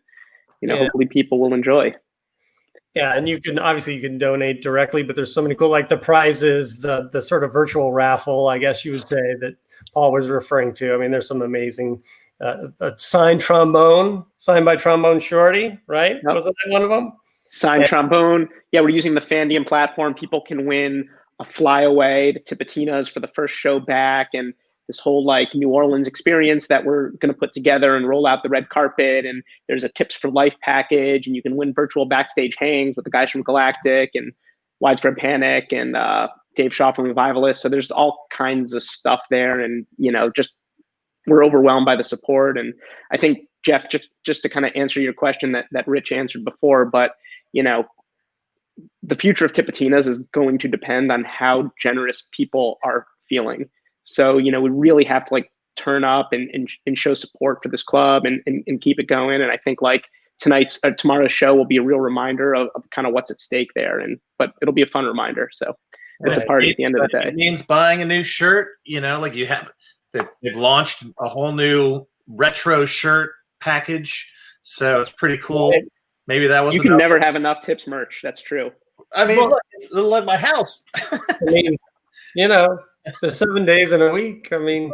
hopefully people will enjoy. Yeah, and you can donate directly, but there's so many cool, like the prizes, the sort of virtual raffle, I guess you would say, that Paul was referring to. I mean, there's some amazing a signed trombone, signed by Trombone Shorty, right? Yep. Wasn't that one of them? Signed trombone. Yeah, we're using the Fandium platform. People can win a flyaway to Tipitina's for the first show back, and this whole New Orleans experience that we're going to put together and roll out the red carpet. And there's a Tips for Life package, and you can win virtual backstage hangs with the guys from Galactic and Widespread Panic and Dave Shaw from Revivalist. So there's all kinds of stuff there, and just we're overwhelmed by the support. And I think, Jeff, just to kind of answer your question that Rich answered before, but the future of Tipitina's is going to depend on how generous people are feeling. So, we really have to turn up and show support for this club and keep it going. And I think tomorrow's show will be a real reminder of kind of what's at stake there. But it'll be a fun reminder. So it's a party at the end of the day. It means buying a new shirt, they've launched a whole new retro shirt package. So it's pretty cool. Maybe that was. You can never have enough Tips merch. That's true. I mean, it's like my house. I mean, there's 7 days in a week. I mean,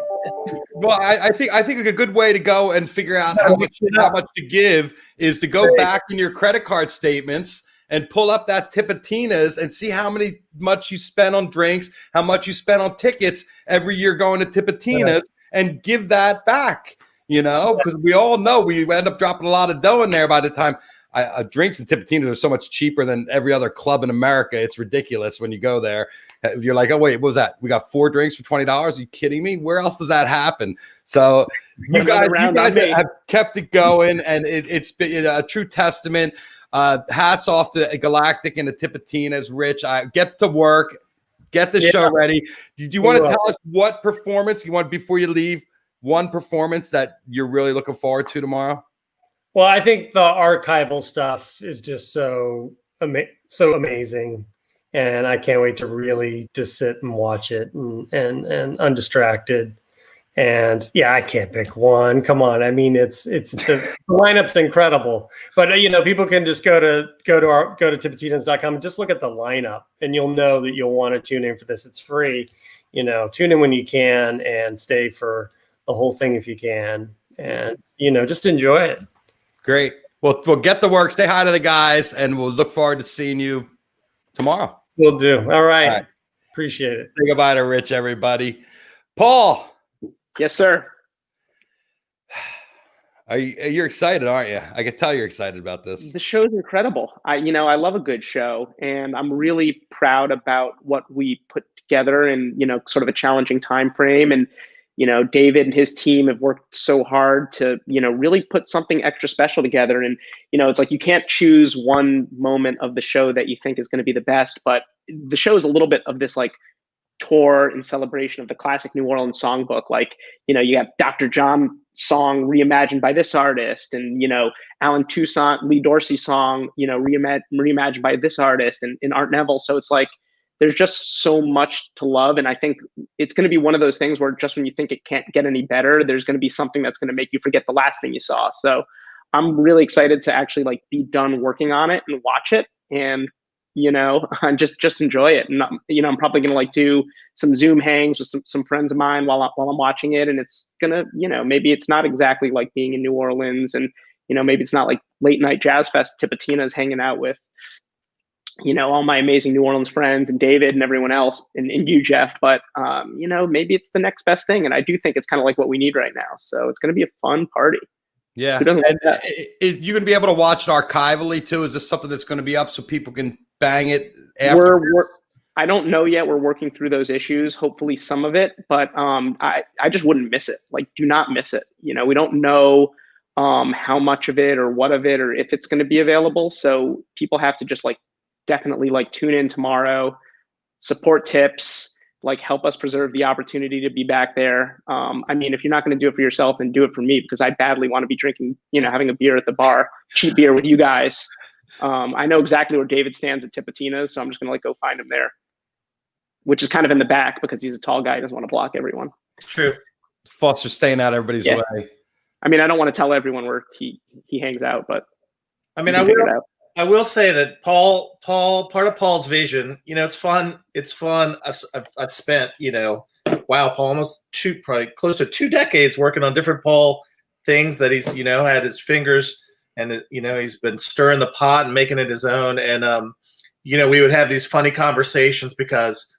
well, I think a good way to go and figure out how much to give is to go back in your credit card statements and pull up that Tipitina's and see how much you spend on drinks, how much you spend on tickets every year going to Tipitina's, and give that back. Because we all know we end up dropping a lot of dough in there by the time. Drinks in Tipitina are so much cheaper than every other club in America. It's ridiculous when you go there. You're like, oh, wait, what was that? We got 4 drinks for $20? Are you kidding me? Where else does that happen? So you guys have kept it going, and it's been a true testament. Hats off to Galactic and the Tipitina's. Rich, get to work. Get the show ready. Did you want to tell us what performance you want before you leave? One performance that you're really looking forward to tomorrow? Well, I think the archival stuff is just so amazing, and I can't wait to really just sit and watch it and undistracted. And yeah, I can't pick one. Come on, I mean, it's the lineup's incredible. But people can just go to tipitinas.com and just look at the lineup, and you'll know that you'll want to tune in for this. It's free. Tune in when you can and stay for the whole thing if you can, and just enjoy it. Great. Well, we'll get to work. Stay hi to the guys, and we'll look forward to seeing you tomorrow. Will do. All right. Appreciate it. Say goodbye to Rich, everybody. Paul. Yes, sir. You're excited, aren't you? I can tell you're excited about this. The show's incredible. I love a good show, and I'm really proud about what we put together in, sort of a challenging time frame. And David and his team have worked so hard to, really put something extra special together. And, it's like you can't choose one moment of the show that you think is going to be the best, but the show is a little bit of this like tour in celebration of the classic New Orleans songbook. Like, you have Dr. John song reimagined by this artist, and, Alan Toussaint, Lee Dorsey song, reimagined by this artist and Art Neville. So it's like, there's just so much to love. And I think it's going to be one of those things where just when you think it can't get any better, there's going to be something that's going to make you forget the last thing you saw. So I'm really excited to actually like be done working on it and watch it, and, just enjoy it. And, I'm probably going to like do some Zoom hangs with some friends of mine while I'm watching it. And it's going to, maybe it's not exactly like being in New Orleans, and, maybe it's not like late night jazz fest Tipitina's hanging out with, all my amazing New Orleans friends and David and everyone else and you, Jeff, but, maybe it's the next best thing. And I do think it's kind of like what we need right now. So it's going to be a fun party. Yeah. And you're going to be able to watch it archivally too. Is this something that's going to be up so people can bang it after? I don't know yet. We're working through those issues, hopefully some of it, but, I just wouldn't miss it. Like, do not miss it. We don't know, how much of it or what of it, or if it's going to be available. So people have to just like, definitely like tune in tomorrow, support Tips, like help us preserve the opportunity to be back there. I mean, if you're not going to do it for yourself, then do it for me, because I badly want to be drinking, having a beer at the bar, cheap beer with you guys. I know exactly where David stands at Tipitina's, so I'm just going to like go find him there, which is kind of in the back because he's a tall guy. He doesn't want to block everyone. It's true. Foster staying out everybody's way. I mean, I don't want to tell everyone where he hangs out, but I mean, I will say that Paul, part of Paul's vision, it's fun. It's fun. I've spent, Paul, almost probably close to 2 decades working on different Paul things that he's, had his fingers, and, he's been stirring the pot and making it his own. And, we would have these funny conversations because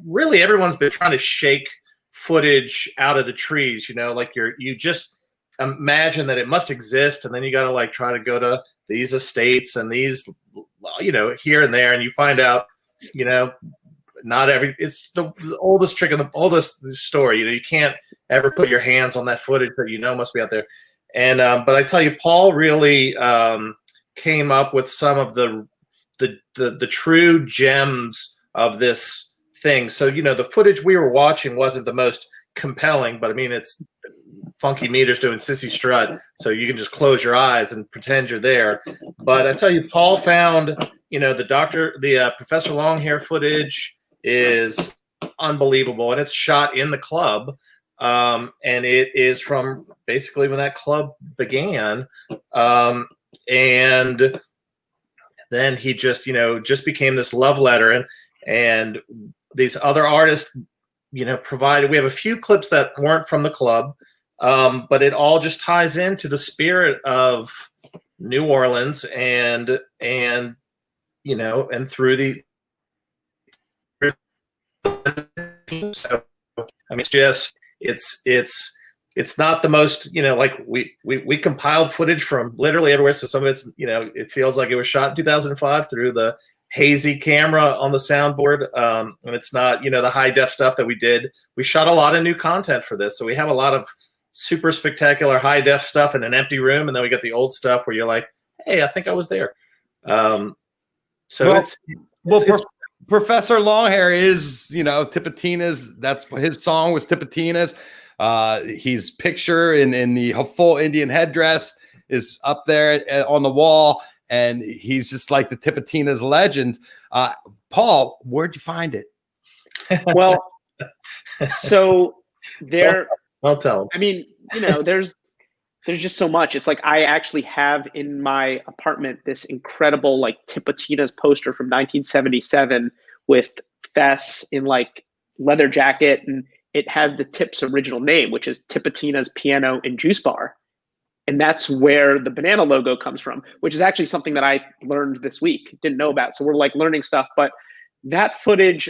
really everyone's been trying to shake footage out of the trees, like you just imagine that it must exist. And then you got to like try to go to these estates and these, here and there. And you find out, not it's the oldest trick of the oldest story. You can't ever put your hands on that footage that must be out there. And but I tell you, Paul really came up with some of the true gems of this thing. So the footage we were watching wasn't the most compelling, but I mean it's Funky Meters doing Sissy Strut, so you can just close your eyes and pretend you're there. But I tell you, Paul found, the Professor Longhair footage is unbelievable, and it's shot in the club, and it is from basically when that club began, and then he just became this love letter, and these other artists, provided. We have a few clips that weren't from the club. But it all just ties into the spirit of New Orleans and through the. So, I mean, it's not the most, like we compiled footage from literally everywhere. So some of it's, it feels like it was shot in 2005 through the hazy camera on the soundboard. And it's not, the high def stuff that we did. We shot a lot of new content for this. So we have a lot of super spectacular high def stuff in an empty room, and then we got the old stuff where you're like, hey, I think I was there. Professor Longhair is, Tipitina's. That's his song was Tipitina's. He's picture in the full Indian headdress. is up there on the wall, and he's just like the Tipitina's legend. Paul, where'd you find it? Well, so there. I'll tell him. I mean, there's just so much. It's like I actually have in my apartment this incredible like Tipitina's poster from 1977 with Fess in like leather jacket, and it has the Tip's original name, which is Tipitina's Piano and Juice Bar. And that's where the banana logo comes from, which is actually something that I learned this week, didn't know about. So we're like learning stuff, but that footage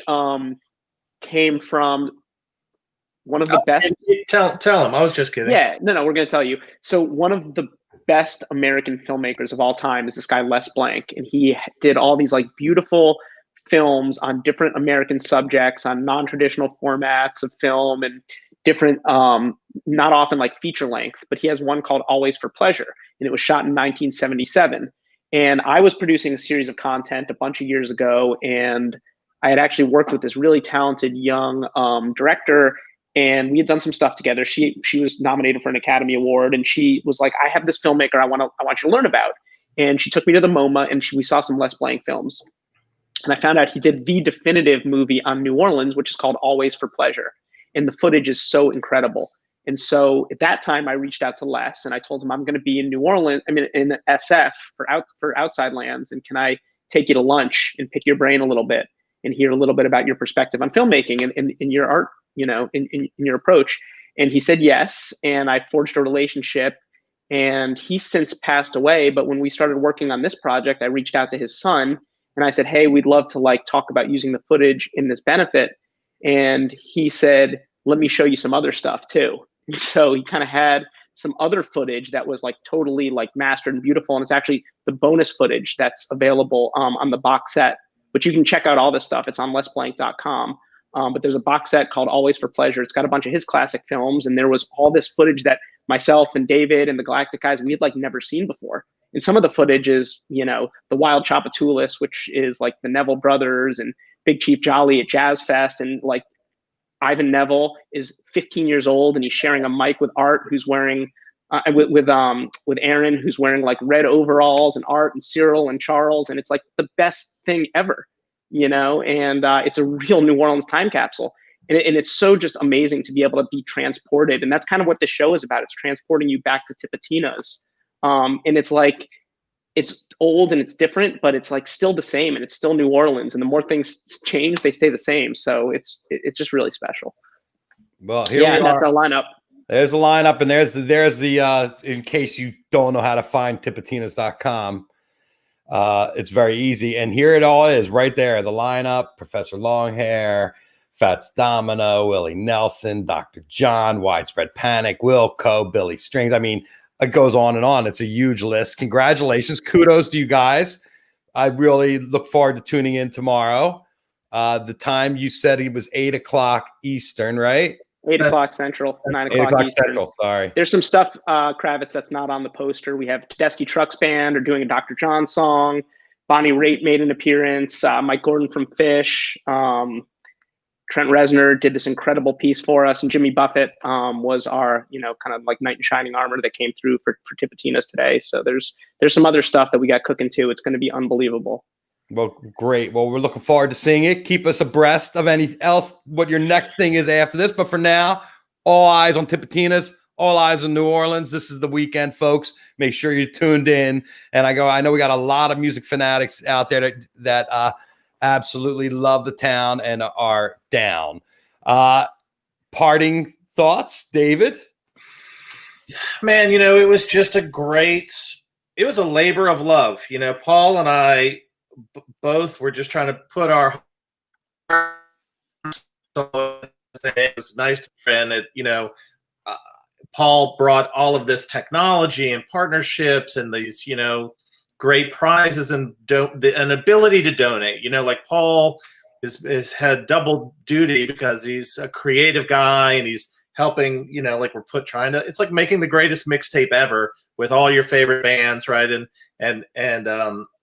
came from one of the best. Tell him. I was just kidding. Yeah, no, we're going to tell you. So one of the best American filmmakers of all time is this guy, Les Blank. And he did all these like beautiful films on different American subjects, on non-traditional formats of film and different, not often like feature length, but he has one called Always for Pleasure. And it was shot in 1977. And I was producing a series of content a bunch of years ago. And I had actually worked with this really talented young director, and we had done some stuff together. She was nominated for an Academy Award, and she was like, I have this filmmaker I want you to learn about. And she took me to the MoMA, and we saw some Les Blank films. And I found out he did the definitive movie on New Orleans, which is called Always for Pleasure. And the footage is so incredible. And so at that time, I reached out to Les, and I told him I'm going to be in New Orleans, in SF for Outside Lands, and can I take you to lunch and pick your brain a little bit and hear a little bit about your perspective on filmmaking and your art, in your approach. And he said yes. And I forged a relationship, and he's since passed away. But when we started working on this project, I reached out to his son and I said, hey, we'd love to like talk about using the footage in this benefit. And he said, let me show you some other stuff too. And so he kind of had some other footage that was like totally like mastered and beautiful. And it's actually the bonus footage that's available on the box set, but you can check out all this stuff. It's on lesblank.com. But there's a box set called Always for Pleasure. It's got a bunch of his classic films. And there was all this footage that myself and David and the Galactic guys, we had like never seen before. And some of the footage is, the Wild Chapatulis, which is like the Neville brothers, and Big Chief Jolly at Jazz Fest. And like Ivan Neville is 15 years old, and he's sharing a mic with Art, who's wearing, with Aaron, who's wearing like red overalls, and Art and Cyril and Charles. And it's like the best thing ever. And it's a real New Orleans time capsule. And it's so just amazing to be able to be transported. And that's kind of what this show is about. It's transporting you back to Tipitina's. And it's like, it's old and it's different, but it's like still the same, and it's still New Orleans. And the more things change, they stay the same. So it's just really special. Well, here we are. That's our lineup. There's a lineup, and there's the in case you don't know how to find tipitinas.com. It's very easy. And here it all is right there. The lineup: Professor Longhair, Fats Domino, Willie Nelson, Dr. John, Widespread Panic, Wilco, Billy Strings. I mean, it goes on and on. It's a huge list. Congratulations. Kudos to you guys. I really look forward to tuning in tomorrow. The time you said it was 8:00 Eastern, right? 8:00 Central, 9:00 Eastern. Central, sorry. There's some stuff, Kravitz, that's not on the poster. We have Tedeschi Trucks Band are doing a Dr. John song. Bonnie Raitt made an appearance. Mike Gordon from Fish. Trent Reznor did this incredible piece for us. And Jimmy Buffett was our, kind of like knight in shining armor that came through for Tipitina's today. So there's some other stuff that we got cooking too. It's going to be unbelievable. Well, great. Well, we're looking forward to seeing it. Keep us abreast of anything else, what your next thing is after this. But for now, all eyes on Tipitina's, all eyes on New Orleans. This is the weekend, folks. Make sure you're tuned in. And I know we got a lot of music fanatics out there that absolutely love the town and are down. Parting thoughts, David? Man, it was just it was a labor of love. Paul and I both were just trying to put our it was nice to friend it, Paul brought all of this technology and partnerships and these, great prizes and an ability to donate. Like Paul is had double duty because he's a creative guy and he's helping. Like it's like making the greatest mixtape ever with all your favorite bands, right? And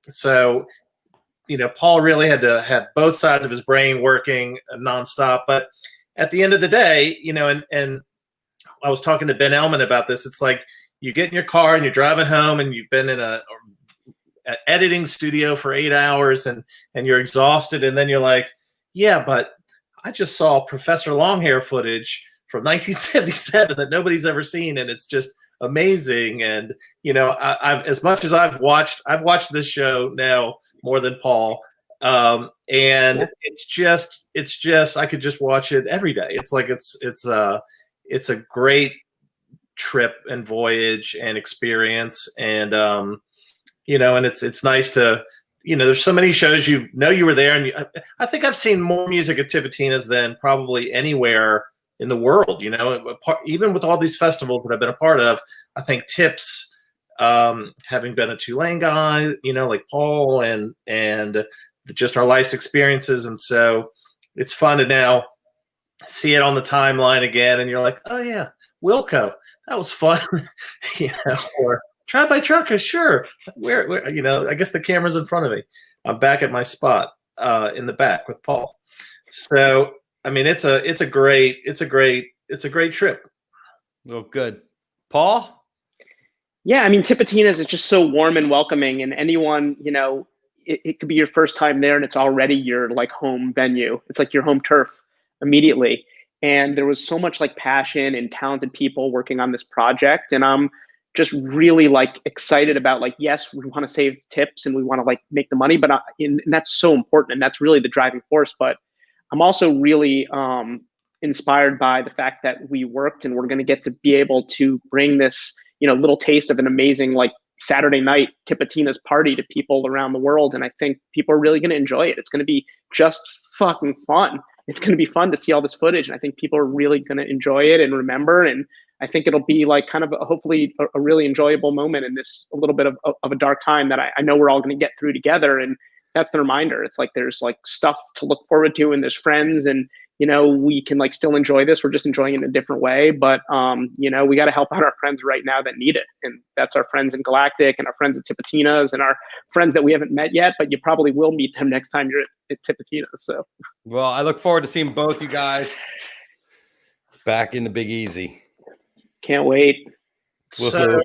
so Paul really had to have both sides of his brain working nonstop. But at the end of the day, and I was talking to Ben Ellman about this. It's like you get in your car and you're driving home and you've been in a editing studio for 8 hours and you're exhausted, and then you're like, yeah, but I just saw Professor Longhair footage from 1977 that nobody's ever seen, and it's just amazing. And I've as much as I've watched this show now more than Paul, and it's just I could just watch it every day. It's like it's a great trip and voyage and experience, and and it's nice to, there's so many shows you were there, and I think I've seen more music at Tipitina's than probably anywhere in the world. Even with all these festivals that I've been a part of, I think Tips, having been a Tulane guy, like Paul, and just our life's experiences, and so it's fun to now see it on the timeline again, and you're like, oh yeah, Wilco, that was fun, or Try by Trucker, sure. Where I guess the camera's in front of me. I'm back at my spot in the back with Paul. So I mean, it's a great trip. Oh, good. Paul? Yeah, I mean, Tipitina's is just so warm and welcoming, and anyone, it could be your first time there, and it's already your like home venue. It's like your home turf immediately. And there was so much like passion and talented people working on this project, and I'm just really like excited about like, yes, we want to save tips and we want to like make the money, but and that's so important, and that's really the driving force. But I'm also really inspired by the fact that we worked, and we're going to get to be able to bring this, little taste of an amazing like Saturday night Tipitina's party to people around the world. And I think people are really going to enjoy it. It's going to be just fucking fun. It's going to be fun to see all this footage, and I think people are really going to enjoy it and remember. And I think it'll be like kind of hopefully a really enjoyable moment in this a little bit of a dark time that I know we're all going to get through together. And that's the reminder. It's like there's like stuff to look forward to, and there's friends, and we can like still enjoy this. We're just enjoying it in a different way. But we got to help out our friends right now that need it, and that's our friends in Galactic and our friends at Tipitina's and our friends that we haven't met yet, but you probably will meet them next time you're at Tipitina's. So, well, I look forward to seeing both you guys back in the Big Easy. Can't wait. So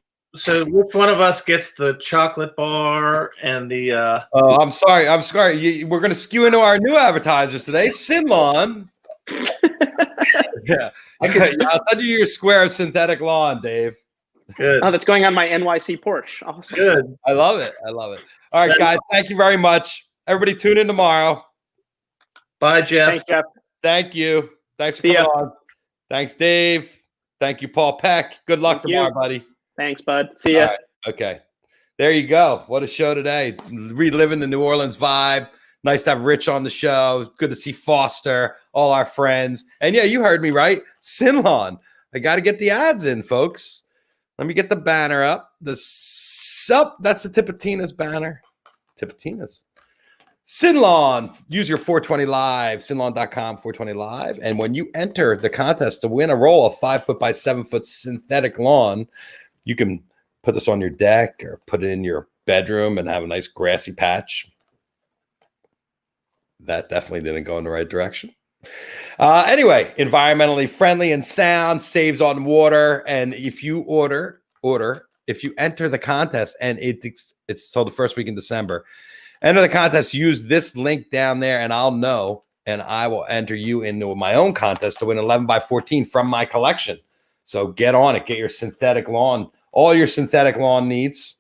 which one of us gets the chocolate bar and the? Oh, I'm sorry. We're going to skew into our new advertisers today. Sinlon. Yeah, I'll send you your square synthetic lawn, Dave. Good. Oh, that's going on my NYC Porsche. Awesome. Good. I love it. All right, guys. Thank you very much. Everybody, tune in tomorrow. Bye, Jeff. Thanks, Jeff. Thank you. Thanks for coming on. Thanks, Dave. Thank you, Paul Peck. Good luck tomorrow, buddy. Thanks, bud. See ya. Right. Okay. There you go. What a show today. Reliving the New Orleans vibe. Nice to have Rich on the show. Good to see Foster, all our friends. And yeah, you heard me right. Sinlon. I got to get the ads in, folks. Let me get the banner up. That's the Tipitina's banner. Tipitina's. Sinlon, use your 420 Live, Sinlon.com 420 Live. And when you enter the contest to win a roll of 5 foot by 7 foot synthetic lawn, you can put this on your deck or put it in your bedroom and have a nice grassy patch. That definitely didn't go in the right direction. Anyway, environmentally friendly and sound, saves on water. And if you if you enter the contest, and it's till the first week in December, enter the contest, use this link down there, and I'll know, and I will enter you into my own contest to win 11 by 14 from my collection. So get on it. Get your synthetic lawn, all your synthetic lawn needs.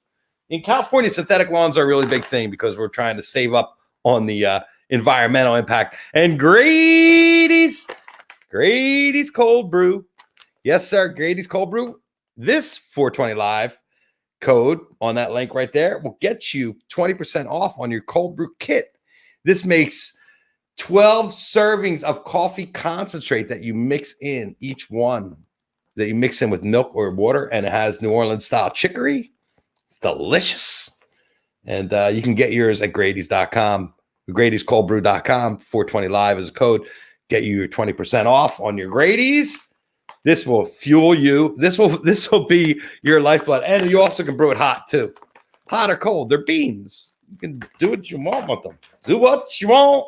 In California, synthetic lawns are a really big thing because we're trying to save up on the environmental impact. And Grady's Cold Brew. Yes, sir. Grady's Cold Brew. This 420 Live code on that link right there will get you 20% off on your cold brew kit. This makes 12 servings of coffee concentrate that you mix in, each one that you mix in with milk or water, and it has New Orleans style chicory. It's delicious. And you can get yours at Grady's.com, Grady'sColdBrew.com. 420 Live is a code. Get you your 20% off on your Grady's. This will fuel you. This will be your lifeblood. And you also can brew it hot too. Hot or cold. They're beans. You can do what you want with them. Do what you want.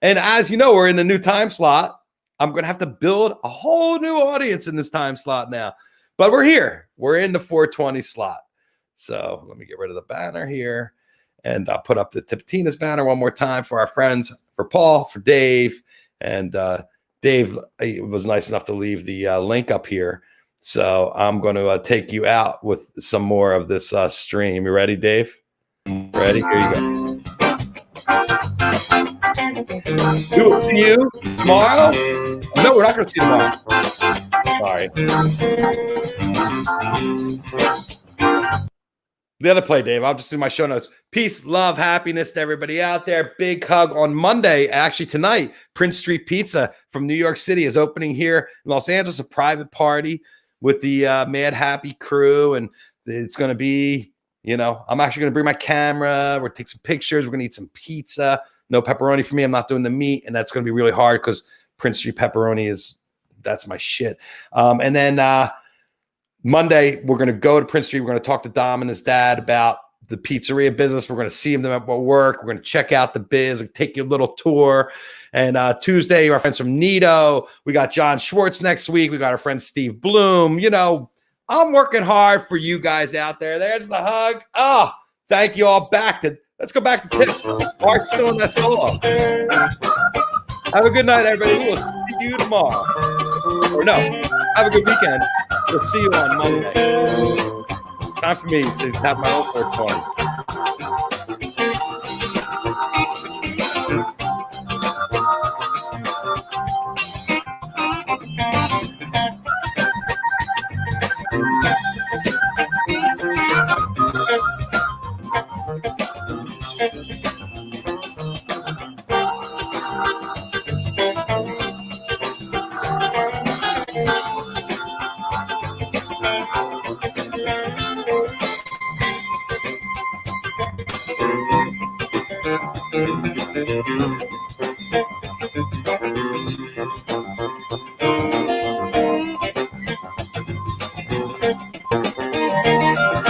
And as you know, we're in the new time slot. I'm going to have to build a whole new audience in this time slot now. But we're here. We're in the 420 slot. So let me get rid of the banner here. And I'll put up the Tipitina's banner one more time for our friends, for Paul, for Dave. And Dave was nice enough to leave the link up here. So I'm going to take you out with some more of this stream. You ready, Dave? Ready? Here you go. We will see you tomorrow. No, we're not going to see you tomorrow. Sorry. The other play, Dave. I'll just do my show notes. Peace, love, happiness to everybody out there. Big hug on Monday. Actually, tonight, Prince Street Pizza from New York City is opening here in Los Angeles, a private party with the Mad Happy crew. And it's going to be, you know, I'm actually going to bring my camera. We're going to take some pictures. We're going to eat some pizza. No pepperoni for me. I'm not doing the meat. And that's going to be really hard because Prince Street pepperoni that's my shit. And then Monday, we're going to go to Prince Street. We're going to talk to Dom and his dad about the pizzeria business. We're going to see them at work. We're going to check out the biz, take you a little tour. And Tuesday, our friends from Nito. We got John Schwartz next week. We got our friend Steve Bloom. You know, I'm working hard for you guys out there. There's the hug. Oh, thank you all. Let's go back to tips. Mark's still in that solo. Have a good night, everybody. We will see you tomorrow. Or no, have a good weekend. We'll see you on Monday. Time for me to have my own first party.